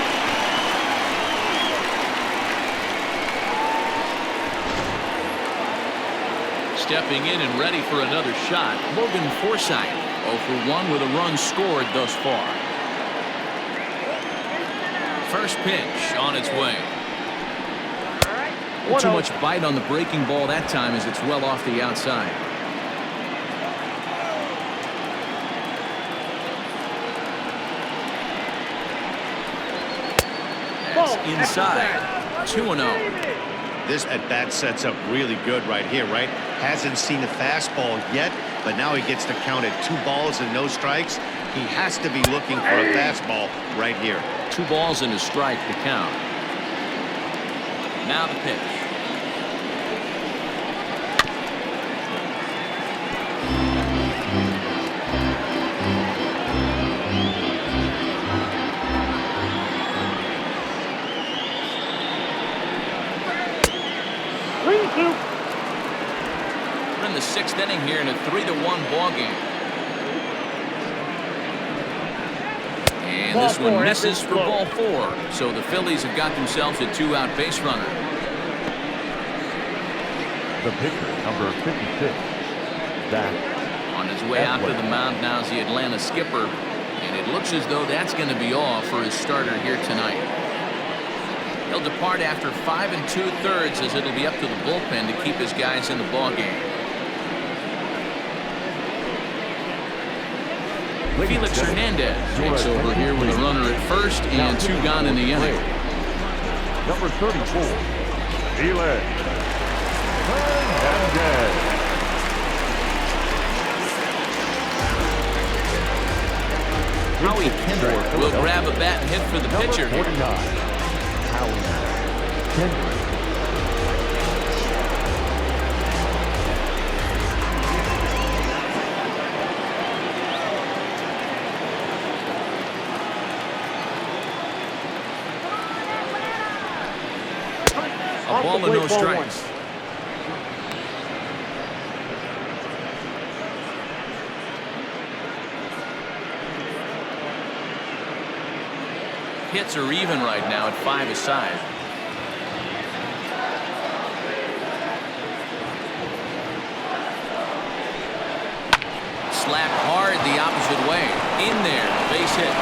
Stepping in and ready for another shot, Logan Forsythe. 0 for 1 with a run scored thus far. First pitch on its way. Too much bite on the breaking ball that time as it's well off the outside. That's inside. 2-0. This at-bat sets up really good right here, right? Hasn't seen a fastball yet, but now he gets to count at 2 balls and no strikes. He has to be looking for a fastball right here. 2 balls and a strike to count. Now the pitch. We're in the 6th inning here in a 3-1 ball game. And this one misses for ball 4. So the Phillies have got themselves a 2-out base runner. The pitcher, number 56, Zach. On his way out to the mound now is the Atlanta skipper. And it looks as though that's going to be all for his starter here tonight. He'll depart after 5 2/3 as it'll be up to the bullpen to keep his guys in the ball game. Felix Hernandez takes over here with a runner at first and 2 gone in the inning. Number 34, Felix Hernandez. Howie Kendrick will grab a bat and hit for the pitcher here. 49, Howie Kendrick. A ball and no strikes. Hits are even right now at 5 aside. Slapped hard the opposite way. In there, base hit.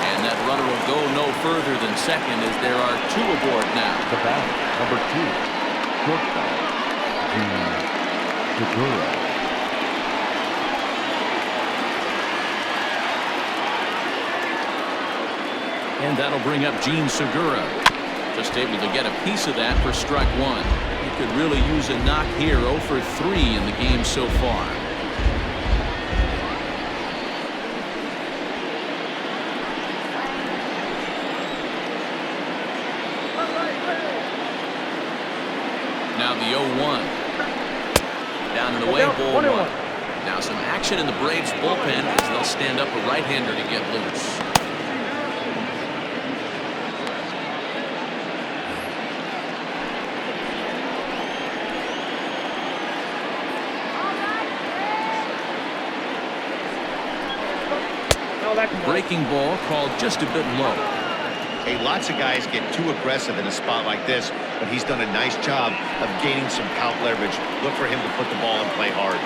And that runner will go no further than second as there are 2 aboard now. The bat, number 2, shortstop, Segura. And that'll bring up Gene Segura. Just able to get a piece of that for strike 1. He could really use a knock here. 0 for 3 in the game so far. Now the 0-1. Down and away, ball 1. Now some action in the Braves bullpen as they'll stand up a right-hander to get loose. Breaking ball called just a bit low. Hey, lots of guys get too aggressive in a spot like this, but he's done a nice job of gaining some count leverage. Look for him to put the ball and play hard.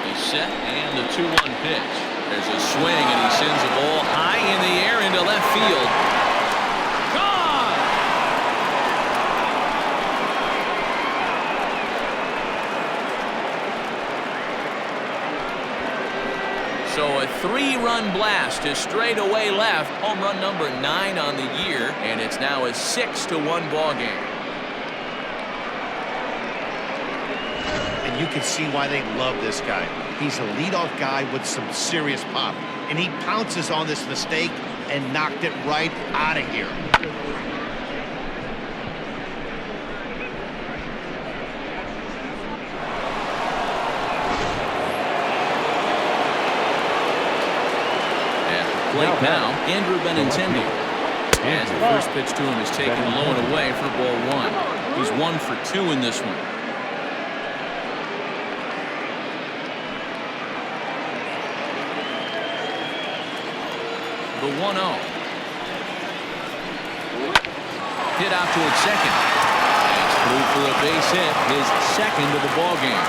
He's set and the 2-1 pitch. There's a swing and he sends a ball high in the air into left field. Gone! So a 3-run blast to straightaway left. Home run number 9 on the year, and it's now a 6-1 ball game. And you can see why they love this guy. He's a leadoff guy with some serious pop, and he pounces on this mistake and knocked it right out of here. Plate now, Andrew Benintendi. As the first pitch to him is taken low and away for ball 1. He's 1 for 2 in this one. The 1-0. Hit out towards second. That's through for a base hit, his second of the ball game.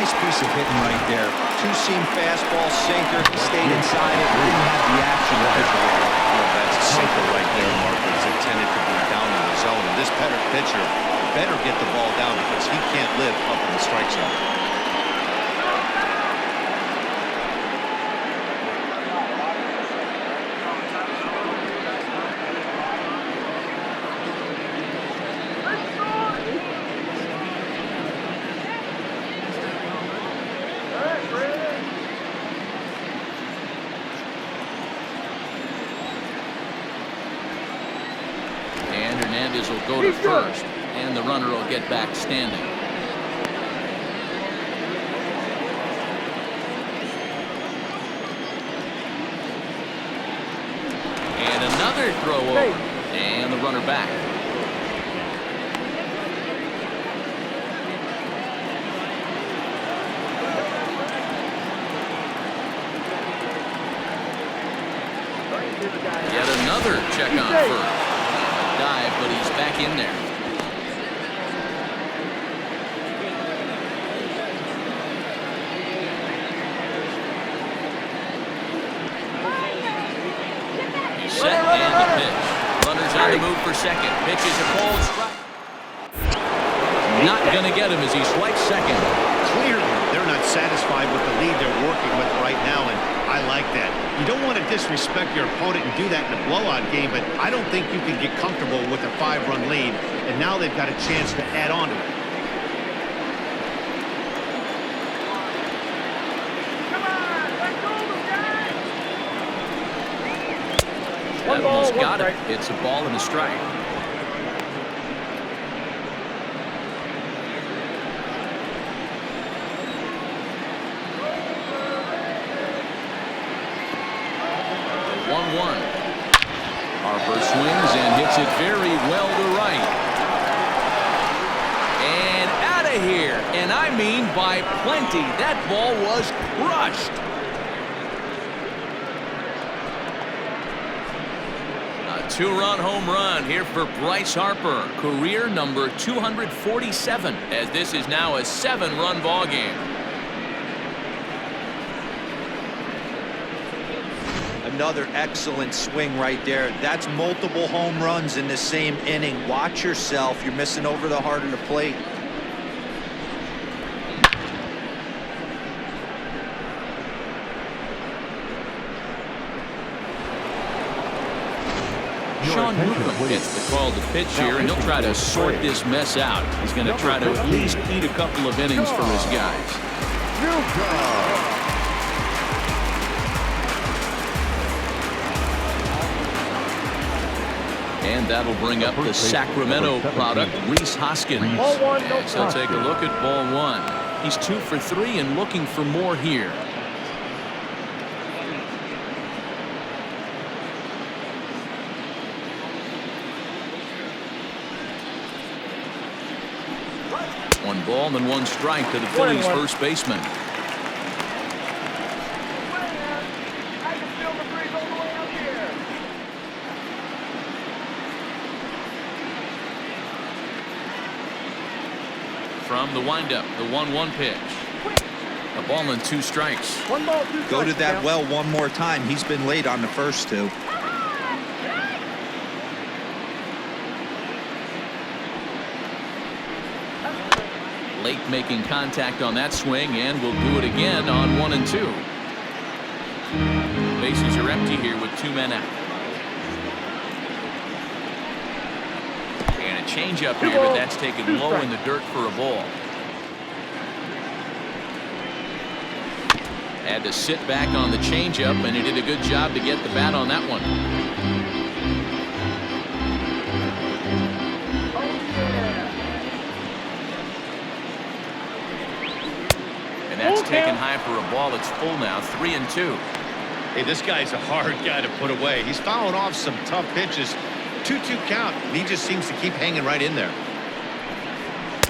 Nice piece of hitting right there. Two-seam fastball, sinker. He stayed inside it. Didn't have the action to hit the ball. Well, that's a sinker right there, Mark. It's intended to be down in the zone. And this pitcher better get the ball down because he can't live up in the strike zone. Hernandez will go to first, and the runner will get back standing. And another throw over, and the runner back. Yet another check on first. Dive, but he's back in there. He's set and the pitch. Runners on the move for second. Pitch is a cold strike. Not going to get him as he swipes second. Clearly, they're not satisfied with the lead they're working with right now, and I like that. You don't want to disrespect your opponent and do that in a blowout game, but I don't think you can get comfortable with a 5-run lead, and now they've got a chance to add on to it. That almost got it. It's a ball and a strike. Harper swings and hits it very well to right. And out of here. And I mean by plenty. That ball was crushed. A 2-run home run here for Bryce Harper. Career number 247, as this is now a 7-run ball game. Another excellent swing right there. That's multiple home runs in the same inning. Watch yourself. You're missing over the heart of the plate. Sean Newcomb gets the call to pitch here, and he'll try to sort this mess out. He's going to try to at least eat a couple of innings for his guys. And that'll bring up the Sacramento product, Rhys Hoskins. And so take a look at ball 1. He's 2 for 3 and looking for more here. One ball and 1 strike to the Phillies first baseman. From the windup, the 1-1 pitch. A ball and 2 strikes. Go to that well one more time. He's been late on the first 2. Late making contact on that swing, and will do it again on 1 and 2. Bases are empty here with 2 men out. And a changeup here, but that's taken low in the dirt for a ball. Had to sit back on the changeup, and he did a good job to get the bat on that one. That's taken high for a ball. It's full now, 3 and 2. Hey, this guy's a hard guy to put away. He's fouling off some tough pitches. 2-2 count. He just seems to keep hanging right in there.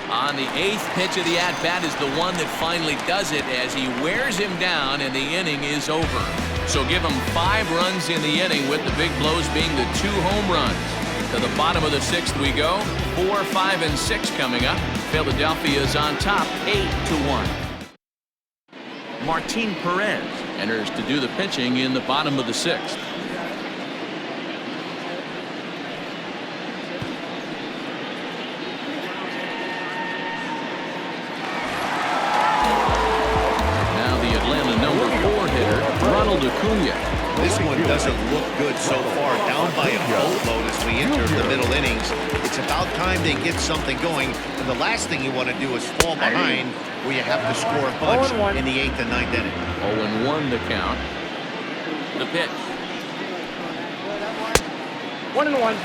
On the 8th pitch of the at-bat is the one that finally does it as he wears him down, and the inning is over. So give him 5 runs in the inning, with the big blows being the 2 home runs. To the bottom of the 6th we go. 4, 5, and 6 coming up. Philadelphia is on top, 8-1. Martin Perez enters to do the pitching in the bottom of the 6th. Now the Atlanta number 4 hitter, Ronald Acuna. This one doesn't look good so far. Down by a boatload as we enter the middle innings. It's about time they get something going. And the last thing you want to do is fall behind where you have to score a bunch in the 8th and 9th inning. 0-1 the count. The pitch. 1-1.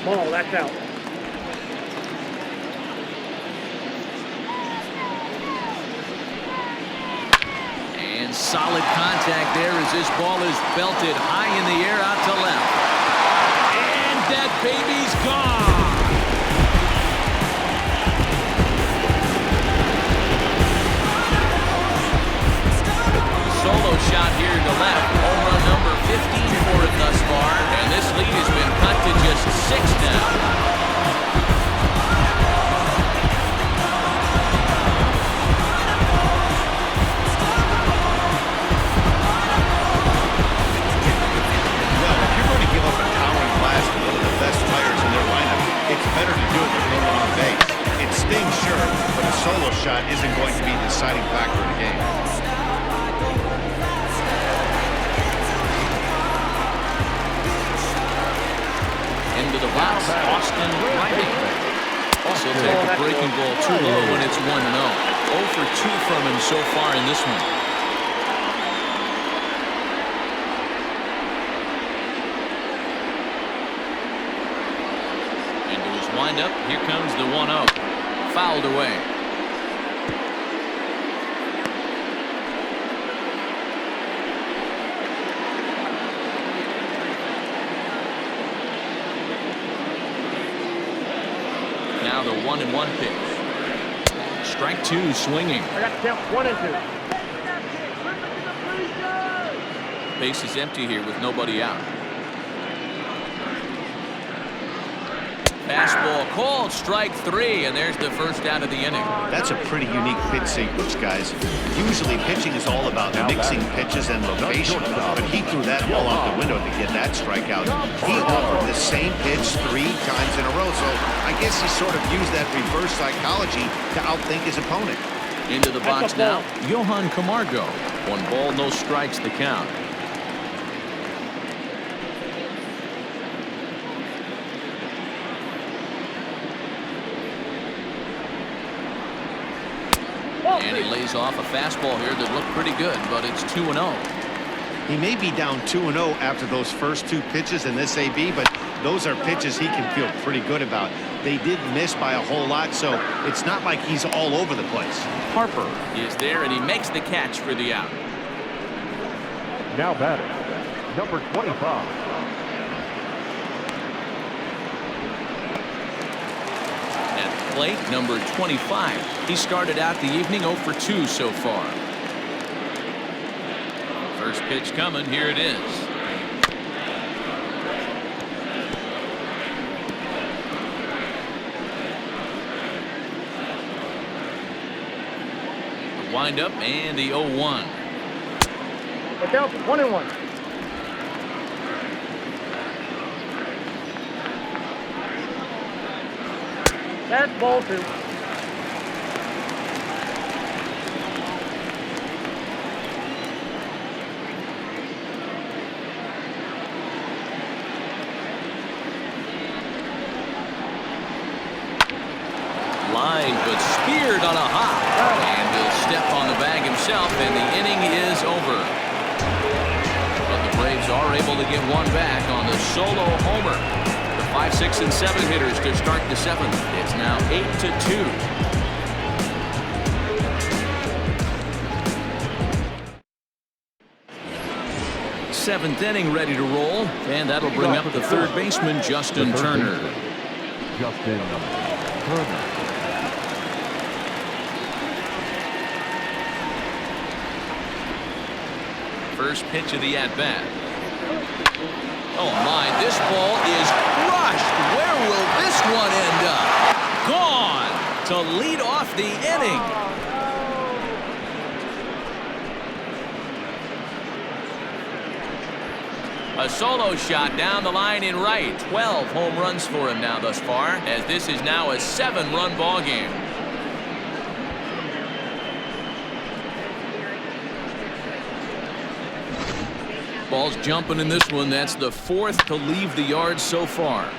Ball, that's out. And solid contact there as this ball is belted high in the air out to left. And that baby's gone. Solo shot here to left. Home run number 15 for it thus far. And this lead has been cut to just 6 now. It's better to do it with no one on base. It stings, sure, but a solo shot isn't going to be the deciding factor in the game. Into the box, Austin Riley. Also take the breaking ball too low when it's 1-0. 0 for 2 from him so far in this one. Up. Here comes the 1-0. Fouled away. Now the 1-1 pitch. Strike 2 swinging. I got count 1 and 2. Base is empty here with nobody out. Fastball called, strike 3, and there's the first out of the inning. That's a pretty unique pitch sequence, guys. Usually pitching is all about mixing pitches and location, but he threw that ball out the window to get that strikeout. He offered the same pitch 3 times in a row, so I guess he sort of used that reverse psychology to outthink his opponent. Into the box now, Johan Camargo. 1 ball, no strikes the count. And he lays off a fastball here that looked pretty good, but it's 2-0. He may be down 2-0 after those first 2 pitches in this AB, but those are pitches he can feel pretty good about. They did miss by a whole lot, so it's not like he's all over the place. Harper is there, and he makes the catch for the out. Now batting, number 25. Plate number 25. He started out the evening 0 for 2 so far. First pitch coming. Here it is. The windup and the 0-1. Look out, 1-1. That's ball 2. Line, but speared on a hop. And he'll step on the bag himself, and the inning is over. But the Braves are able to get 1 back on the solo homer. 5, 6, and 7 hitters to start the 7th. It's now 8-2. Seventh inning ready to roll, and that'll bring up the third baseman, Justin Turner. Justin Turner. First pitch of the at-bat. Oh my, this ball is crushed. Where will this one end up? Gone to lead off the inning. A solo shot down the line in right. 12 home runs for him now thus far, as this is now a 7-run ball game. Ball's jumping in this one. That's the 4th to leave the yard so far.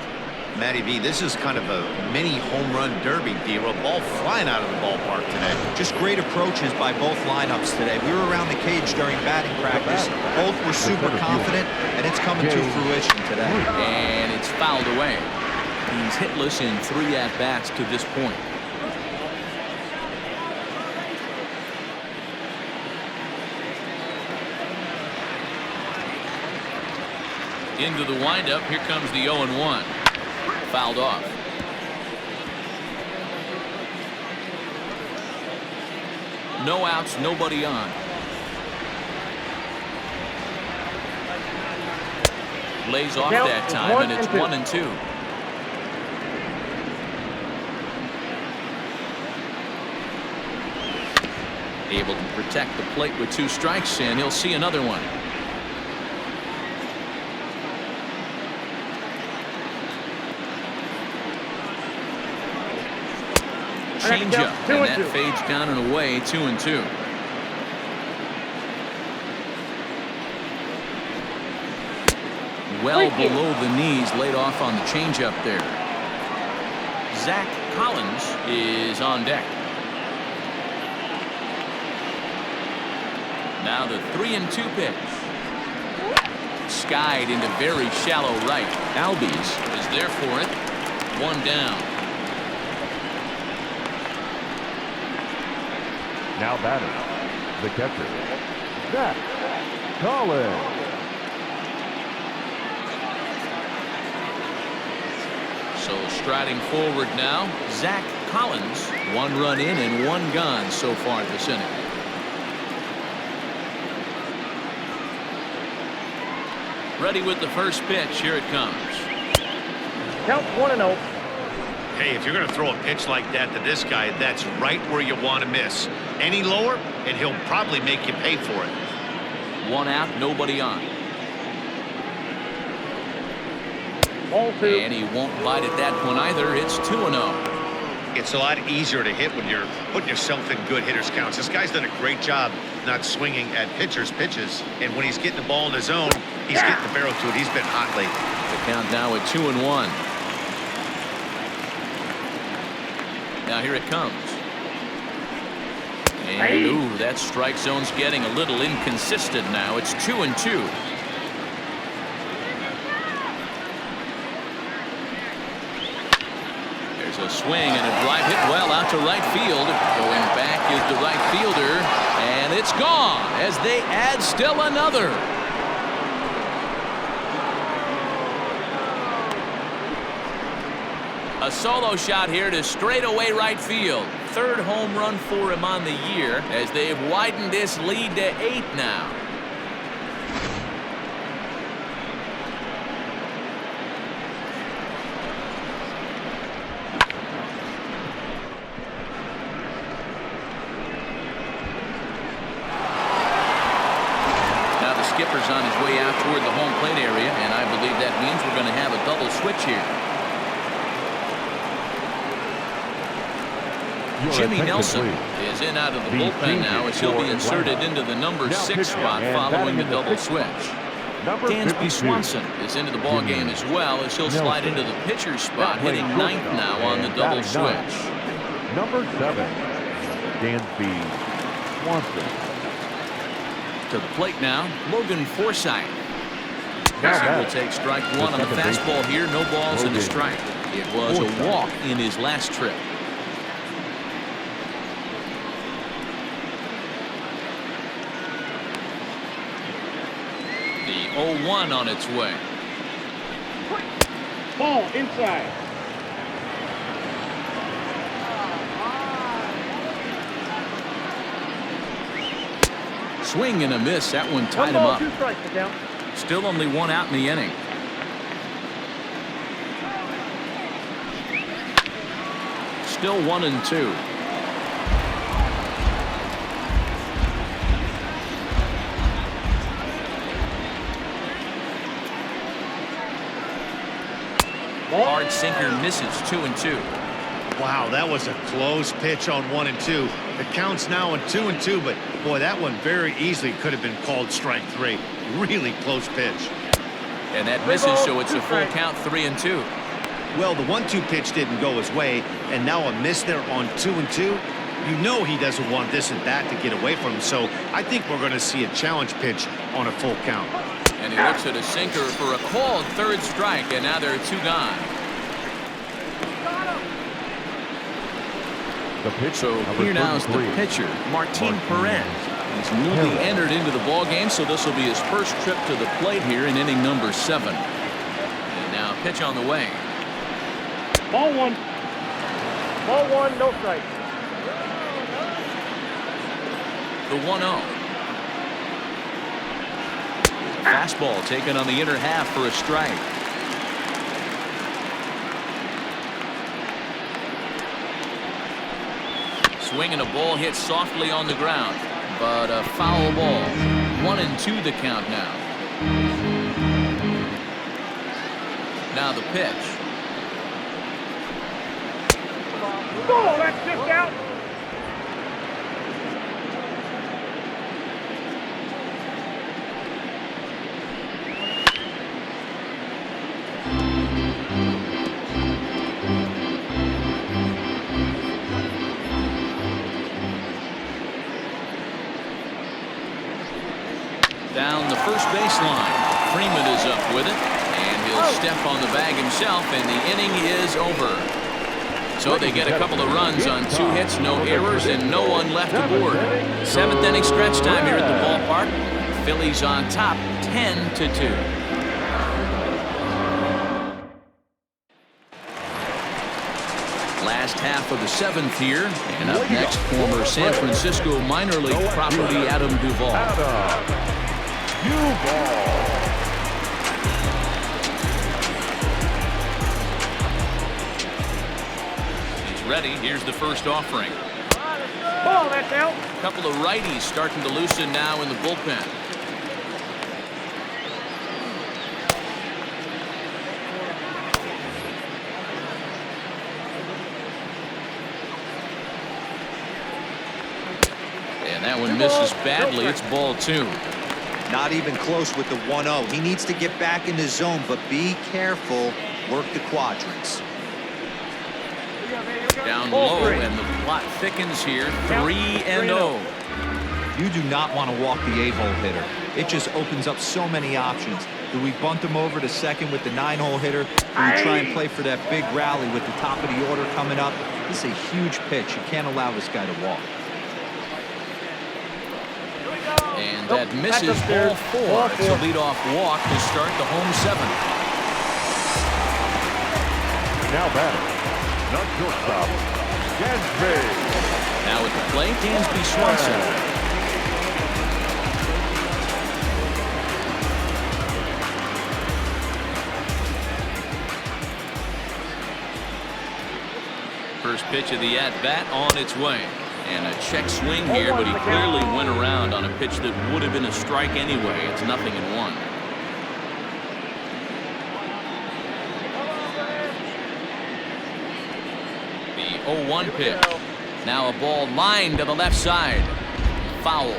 Matty V, this is kind of a mini home run derby deal. A ball flying out of the ballpark today. Just great approaches by both lineups today. We were around the cage during batting practice. Both were super confident, and it's coming to fruition today. And it's fouled away. He's hitless in 3 at-bats to this point. Into the windup. Here comes the 0-1. Fouled off. No outs, nobody on. Lays off that time, and it's 1-2. Able to protect the plate with 2 strikes, and he'll see another one. Changeup, and that fades down and away. 2-2. Well below the knees, laid off on the changeup there. Zach Collins is on deck. Now the 3-2 pitch. Skied into very shallow right. Albies is there for it. 1 down. Now batting, the catcher, Zach Collins. So striding forward now, Zach Collins. 1 run in and 1 gone so far this inning. Ready with the first pitch. Here it comes. Count 1-0. Hey, if you're going to throw a pitch like that to this guy, that's right where you want to miss. Any lower, and he'll probably make you pay for it. 1 out, nobody on. Ball 2. And he won't bite at that one either. It's 2-0. It's a lot easier to hit when you're putting yourself in good hitters counts. This guy's done a great job not swinging at pitchers' pitches, and when he's getting the ball in his zone, he's getting the barrel to it. He's been hot lately. The count now at 2-1. Now here it comes. And ooh, that strike zone's getting a little inconsistent now. It's 2-2. There's a swing and a drive hit well out to right field. Going back is the right fielder, and it's gone as they add still another. A solo shot here to straightaway right field. 3rd home run for him on the year as they've widened this lead to 8 now. Now the skipper's on his way out toward the home plate area, and I believe that means we're going to have a double switch here. Jimmy Nelson is in out of the bullpen now as he'll be inserted into the number 6 spot following the double switch. Dansby Swanson is into the ball game as well as he'll slide into the pitcher's spot, hitting 9th now on the double switch. Number 7, Dansby Swanson. To the plate now, Logan Forsythe. He will take strike 1 on the fastball here. No balls and a strike. It was a walk in his last trip. The 0-1 on its way. Ball inside. Swing and a miss. That one tied him One ball, up. 2 strikes to count. Still only one out in the inning. Still 1-2. Hard sinker misses. 2-2. Wow, that was a close pitch on 1-2. The count's now on 2-2, but boy, that one very easily could have been called strike 3. Really close pitch. And that misses, so it's a full count. 3-2. Well, the 1-2 pitch didn't go his way, and now a miss there on 2-2. You know he doesn't want this at bat to get away from him, so I think we're going to see a challenge pitch on a full count. And he looks at a sinker for a called third strike, and now there are 2 gone. The pitch, So here now is the pitcher, Martin Perez. He's newly entered into the ball game, so this will be his first trip to the plate here in inning number 7. And now a pitch on the way. Ball 1. Ball 1, no strike. The 1-0. Fastball taken on the inner half for a strike. Swing and a ball hit softly on the ground, but a foul ball. 1-2 the count now. Now the pitch. Oh, that's just out. Down the first baseline. Freeman is up with it, and he'll step on the bag himself, and the inning is over. So they get a couple of runs on 2 hits, no errors, and no one left aboard. 7th inning stretch time here at the ballpark. Phillies on top, 10-2. Last half of the 7th here, and up next, former San Francisco minor league property Adam Duvall. He's ready. Here's the first offering. Ball, that's out. A couple of righties starting to loosen now in the bullpen. And that one misses badly. It's ball 2. Not even close with the 1-0. He needs to get back in the zone, but be careful. Work the quadrants. Down low, and the plot thickens here. 3-0. You do not want to walk the 8-hole hitter. It just opens up so many options. Do we bunt him over to second with the 9-hole hitter? Do we try and play for that big rally with the top of the order coming up? This is a huge pitch. You can't allow this guy to walk. And that misses ball 4. It's a leadoff walk to start the home 7th. Now batting, not shortstop, Gansby. Now at the plate, Dansby Swanson. First pitch of the at-bat on its way. And a check swing here, but he clearly went around on a pitch that would have been a strike anyway. It's 0-1. The 0-1 pitch. Now a ball lined to the left side. Foul.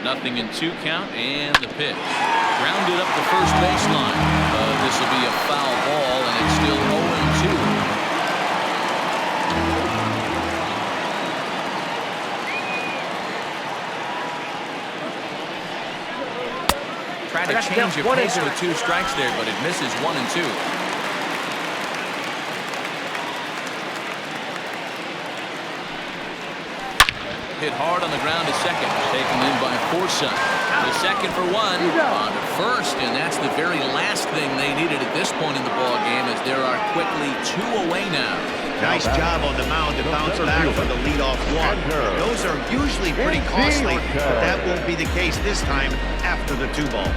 Nothing in 2 count, and the pitch. Grounded up the first baseline. This will be a foul ball, and it's still 0-2. Try to change your pace with 2 strikes there, but it misses 1-2. hit hard on the ground to second. Taken in by Forsythe. The second for one on to first, and that's the very last thing they needed at this point in the ball game, as there are quickly 2 away now. Nice job on the mound to bounce back for the leadoff walk. Those are usually pretty costly, but that won't be the case this time after the 2-ball.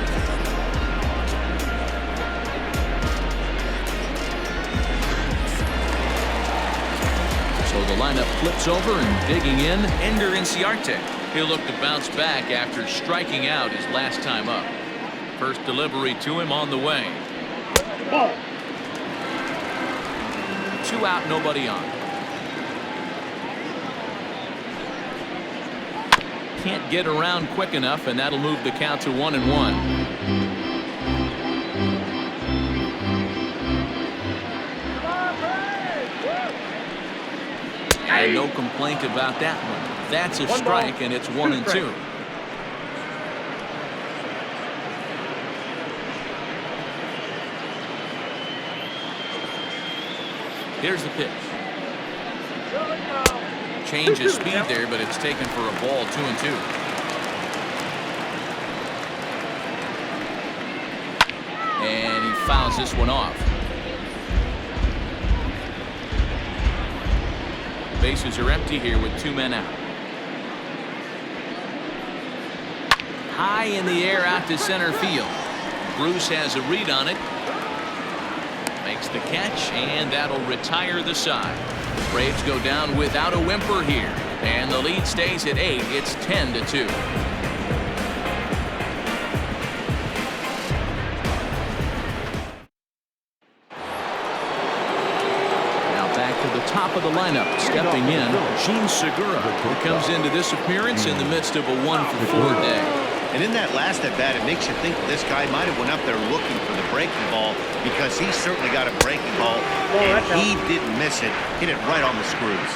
So the lineup flips over, and digging in, Ender Inciarte. He'll look to bounce back after striking out his last time up. First delivery to him on the way. Ball. 2 out, nobody on. Can't get around quick enough, and that'll move the count to 1-1. And no complaint about that one. That's a strike, and it's 1-2. Here's the pitch. Change of speed there, but it's taken for a ball. 2-2. And he fouls this one off. Bases are empty here with 2 men out. High in the air out to center field. Bruce has a read on it. Makes the catch, and that'll retire the side. The Braves go down without a whimper here, and the lead stays at 8. It's 10-2. Top of the lineup, stepping in, Jean Segura, who comes into this appearance in the midst of a 1-for-4 day. And in that last at bat, it makes you think this guy might have went up there looking for the breaking ball, because he certainly got a breaking ball, and he didn't miss it. Hit it right on the screws.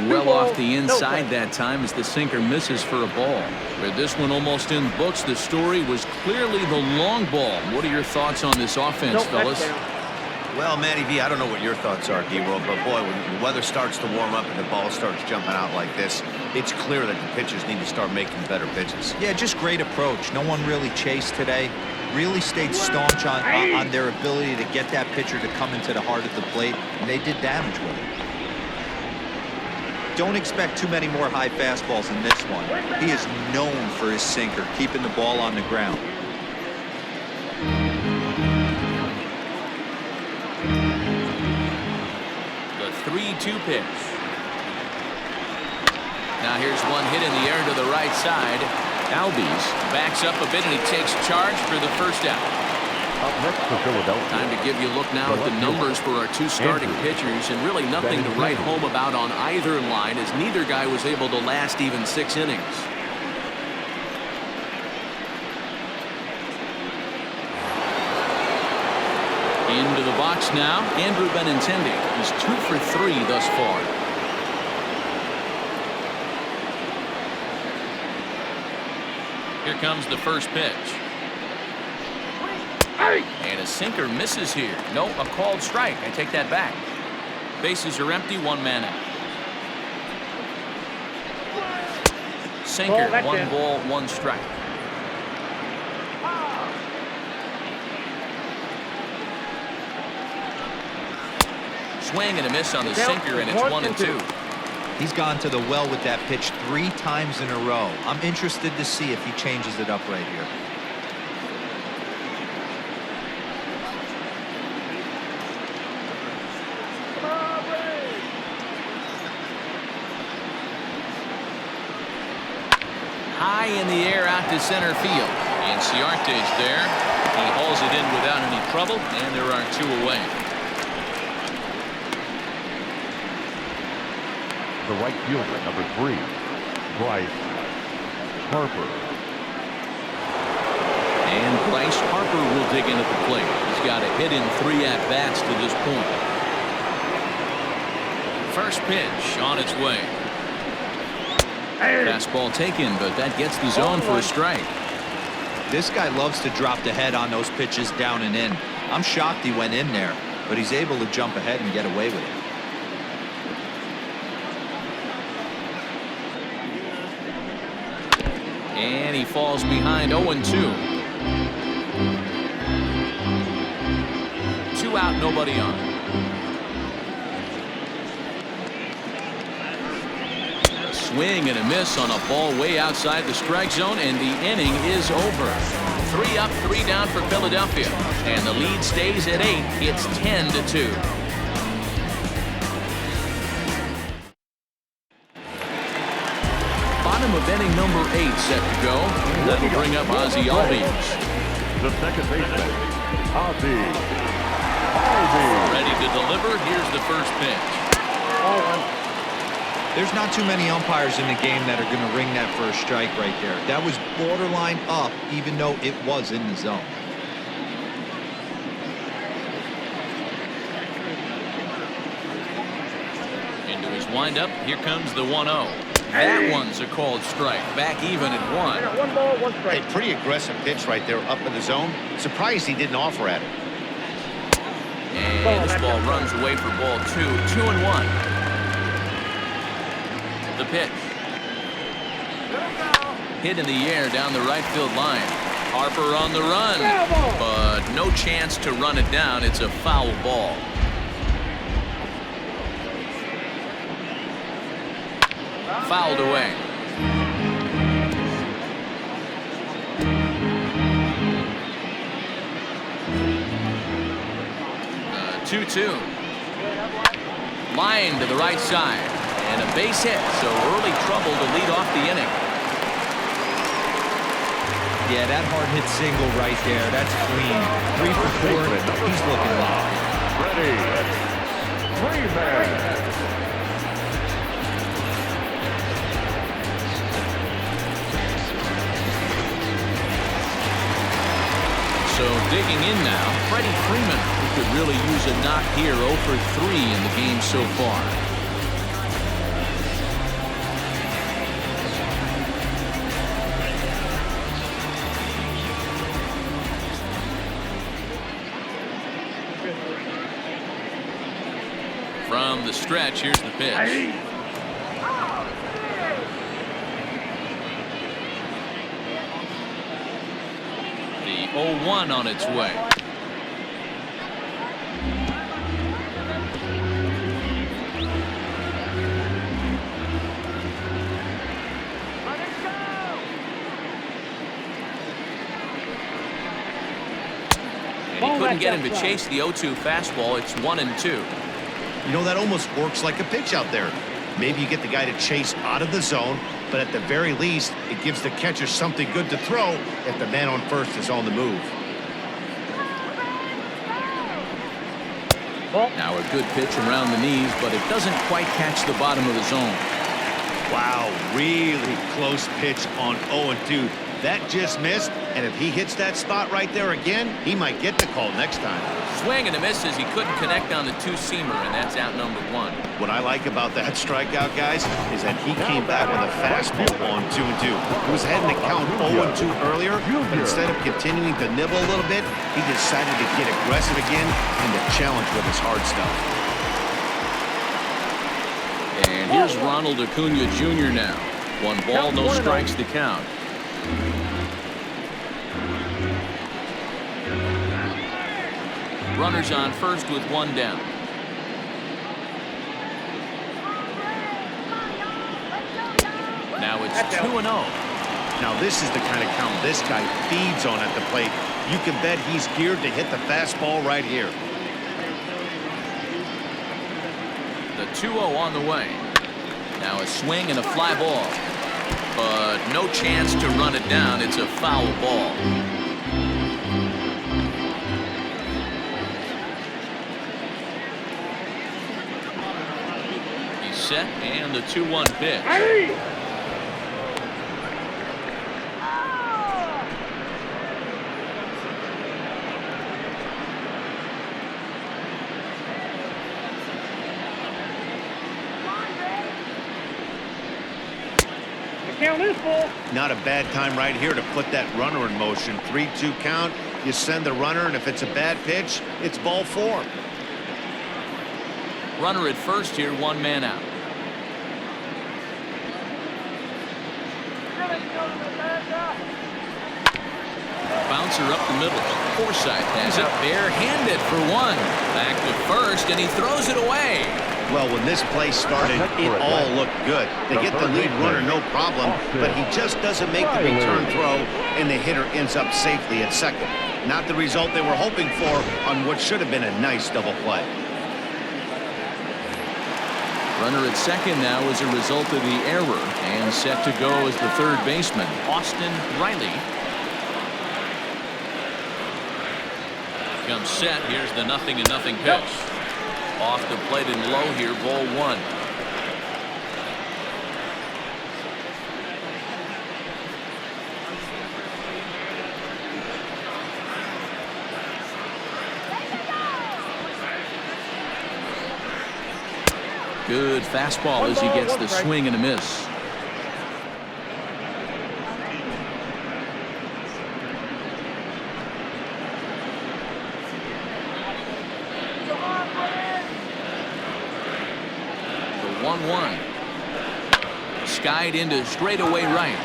Well off the inside that time as the sinker misses for a ball. With this one almost in books, the story was clearly the long ball. What are your thoughts on this offense, fellas? Well, Matty V, I don't know what your thoughts are, D-World, but boy, when the weather starts to warm up and the ball starts jumping out like this, it's clear that the pitchers need to start making better pitches. Yeah, just great approach. No one really chased today. Really stayed staunch on their ability to get that pitcher to come into the heart of the plate, and they did damage with it. Don't expect too many more high fastballs in this one. He is known for his sinker, keeping the ball on the ground. The 3-2 pitch. Now here's one hit in the air to the right side. Albies backs up a bit, and he takes charge for the first out. Up next for Philadelphia. Time to give you a look now at the numbers for our 2 starting pitchers, and really nothing to write home about on either line, as neither guy was able to last even 6 innings. Into the box now, Andrew Benintendi. He's 2 for 3 thus far. Here comes the first pitch. And a sinker misses here. No, a called strike. I take that back. Bases are empty, 1 man out. Sinker, 1 ball, 1 strike. Swing and a miss on the sinker, and it's 1-2. He's gone to the well with that pitch 3 times in a row. I'm interested to see if he changes it up right here. High in the air out to center field. Inciarte's there. He hauls it in without any trouble, and there are 2 away. The right fielder, number 3, Bryce Harper. And Bryce Harper will dig in at the plate. He's got a hit in 3 at-bats to this point. First pitch on its way. Fastball taken, but that gets the zone for a strike. This guy loves to drop the head on those pitches down and in. I'm shocked he went in there. but he's able to jump ahead and get away with it. And he falls behind 0-2. 2 out, nobody on. A swing and a miss on a ball way outside the strike zone, and the inning is over. 3 up, 3 down for Philadelphia, and the lead stays at 8. It's 10-2. Bottom of inning number 8 set to go. That'll bring up Ozzie Albies. The second baseman, Ozzie. Ready to deliver. Here's the first pitch. Ball 1. There's not too many umpires in the game that are going to ring that first strike right there. That was borderline up, even though it was in the zone. Into his windup. Here comes the 1-0. That one's a called strike. Back even at 1. I got 1 ball, 1 strike. A pretty aggressive pitch right there up in the zone. Surprised he didn't offer at it. And this ball runs away for ball 2. 2-1. The pitch. Hit in the air down the right field line. Harper on the run, but no chance to run it down. It's a foul ball. Fouled away. 2-2. Line to the right side. And a base hit, so early trouble to lead off the inning. Yeah, that hard hit single right there. That's clean. 3 for 4. He's looking low. Ready. Freeman. So digging in now, Freddie Freeman, who could really use a knock here. 0 for 3 in the game so far. From the stretch, here's the pitch. The 0-1 on its way. And he couldn't get him to chase the 0-2 fastball. It's 1-2. You know, that almost works like a pitch out there. Maybe you get the guy to chase out of the zone, but at the very least, it gives the catcher something good to throw if the man on first is on the move. Now a good pitch around the knees, but it doesn't quite catch the bottom of the zone. Wow, really close pitch on 0-2. That just missed, and if he hits that spot right there again, he might get the call next time. Swing and a miss as he couldn't connect on the 2-seamer, and that's out number 1. What I like about that strikeout, guys, is that he came back with a fastball on 2-2. He was ahead in the count 0-2 earlier, but instead of continuing to nibble a little bit, he decided to get aggressive again and to challenge with his hard stuff. And here's Ronald Acuna Jr. now. 1 ball, no strikes to count. Runners on first with 1 down. Now it's 2-0. Now this is the kind of count this guy feeds on at the plate. You can bet he's geared to hit the fastball right here. The 2-0 on the way. Now a swing and a fly ball. But no chance to run it down. It's a foul ball. He's set, and the 2-1 pitch. Count is full. Not a bad time right here to put that runner in motion. 3-2 count. You send the runner, and if it's a bad pitch, it's ball 4. Runner at first here, one man out. Bouncer up the middle. Forsythe has it barehanded for one. Back to first, and he throws it away. Well, when this play started, it all looked good. They get the lead runner, no problem, but he just doesn't make the return throw, and the hitter ends up safely at second. Not the result they were hoping for on what should have been a nice double play. Runner at second now as a result of the error, and set to go as the third baseman, Austin Riley. Comes set. Here's the 0-0 pitch. Off the plate and low here, ball one. Good fastball as he gets the swing and a miss. The 1-1. Skied into straightaway right.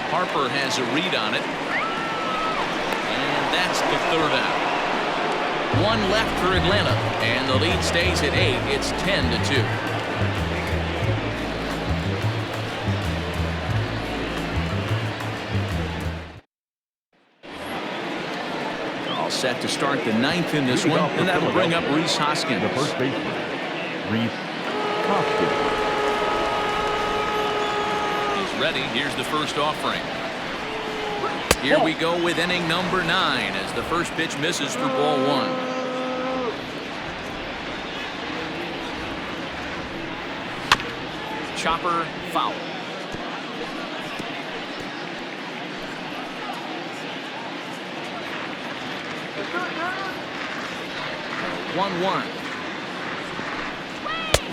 Harper has a read on it. And that's the third out. One left for Atlanta, and the lead stays at 8. It's 10-2. All set to start the 9th in this one, and that'll bring up Rhys Hoskins. The first baseman, Rhys Hoskins. He's ready. Here's the first offering. Here we go with inning number 9 as the first pitch misses for ball one. Chopper foul. One.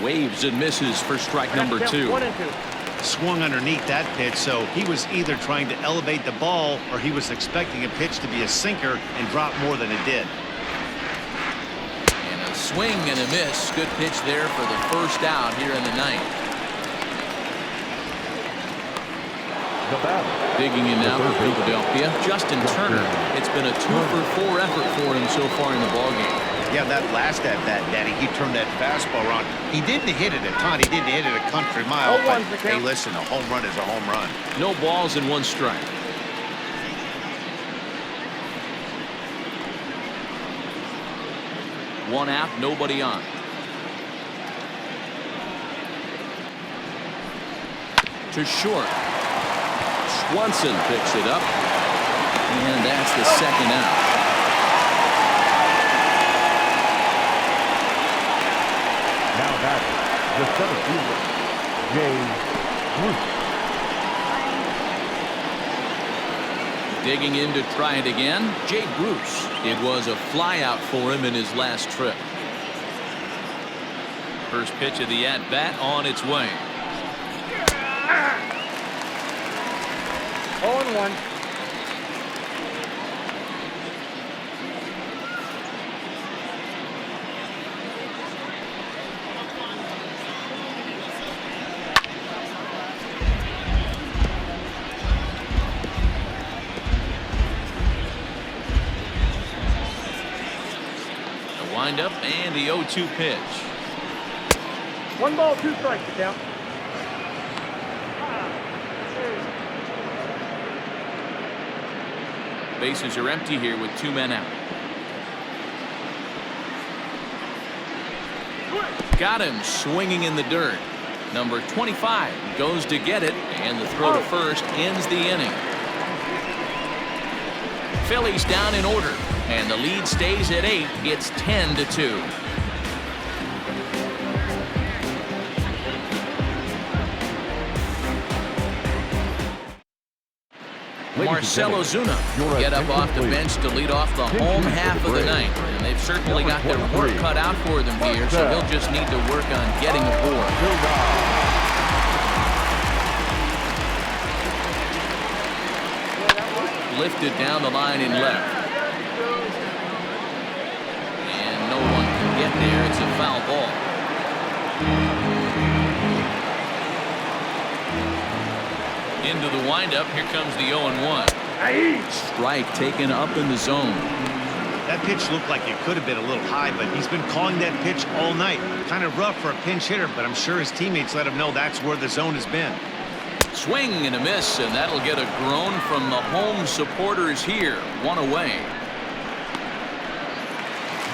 Waves and misses for strike number 2. 1 and 2. Swung underneath that pitch, so he was either trying to elevate the ball or he was expecting a pitch to be a sinker and drop more than it did. And a swing and a miss. Good pitch there for the first out here in the 9th. The batter. Digging in now for Philadelphia, Justin Turner. It's been a 2-for-4 effort for him so far in the ballgame. Yeah, that last at-bat, Daddy, he turned that fastball around. He didn't hit it a ton. He didn't hit it a country mile. But, hey, listen, a home run is a home run. No balls and 1 strike. One out, nobody on. To short. Swanson picks it up. And that's the second out. Now batting, the center fielder, Jay Bruce. Digging in to try it again, Jay Bruce. It was a flyout for him in his last trip. First pitch of the at-bat on its way. 0-1. Wind-up and the 0-2 pitch. 1 ball, 2 strikes to count. Bases are empty here with 2 men out. Got him swinging in the dirt. Number 25 goes to get it, and the throw to first ends the inning. Phillies down in order, and the lead stays at 8. It's 10-2. Marcell Ozuna get up off the bench to lead off the home half of the 9th. And they've certainly got their work cut out for them here, so he'll just need to work on getting aboard. Lifted down the line in left. And no one can get there. It's a foul ball. Into the windup. Here comes the 0-1. Strike taken up in the zone. That pitch looked like it could have been a little high, but he's been calling that pitch all night. Kind of rough for a pinch hitter, but I'm sure his teammates let him know that's where the zone has been. Swing and a miss, and that'll get a groan from the home supporters here. One away.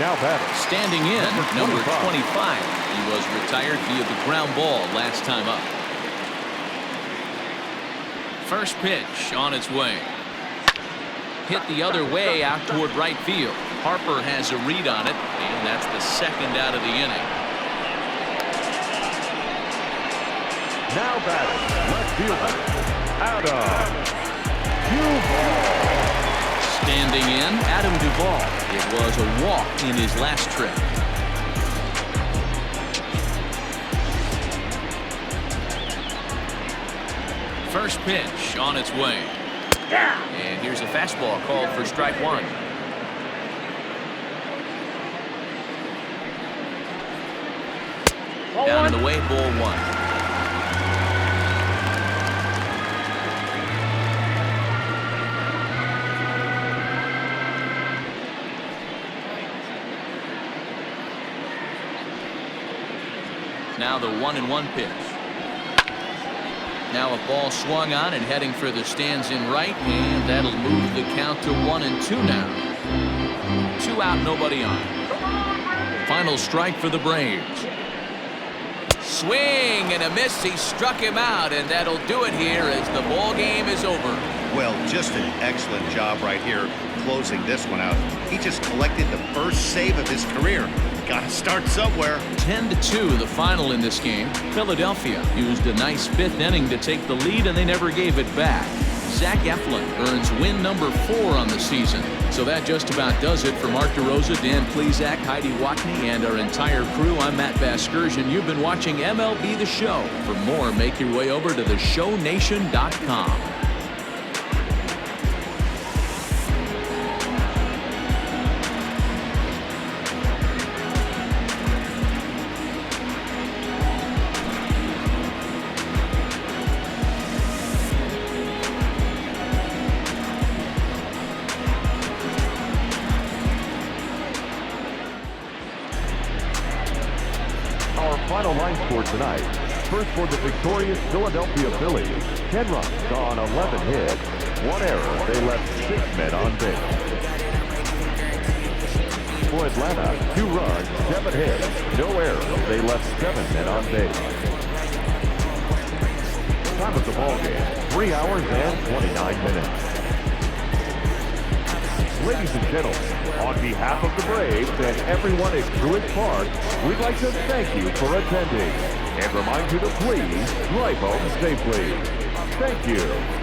Now batting. Standing in, number 25. He was retired via the ground ball last time up. First pitch on its way. Hit the other way out toward right field. Harper has a read on it, and that's the second out of the inning. Now batting. Left fielder. Adam Duvall. Standing in, Adam Duvall. It was a walk in his last trip. First pitch on its way. And here's a fastball called for strike one. Down and away, ball one. Now the 1-1 pitch. Now a ball swung on and heading for the stands in right, and that'll move the count to 1-2 now. 2 out, nobody on. Final strike for the Braves. Swing and a miss. He struck him out, and that'll do it here as the ball game is over. Well, just an excellent job right here closing this one out. He just collected the first save of his career. Got to start somewhere. 10-2 the final in this game. Philadelphia used a nice 5th inning to take the lead, and they never gave it back. Zach Eflin earns win number 4 on the season. So that just about does it for Mark DeRosa, Dan Plesac, Heidi Watney, and our entire crew. I'm Matt Vasgersian. You've been watching MLB The Show. For more, make your way over to theshownation.com. Final line score tonight. First for the victorious Philadelphia Phillies, 10 runs on 11 hits, 1 error. They left 6 men on base. For Atlanta, 2 runs, 7 hits, no errors. They left 7 men on base. Time of the ball game, 3 hours and 29 minutes. Ladies and gentlemen, on behalf of the Braves and everyone at Truist Park, we'd like to thank you for attending and remind you to please drive home safely. Thank you.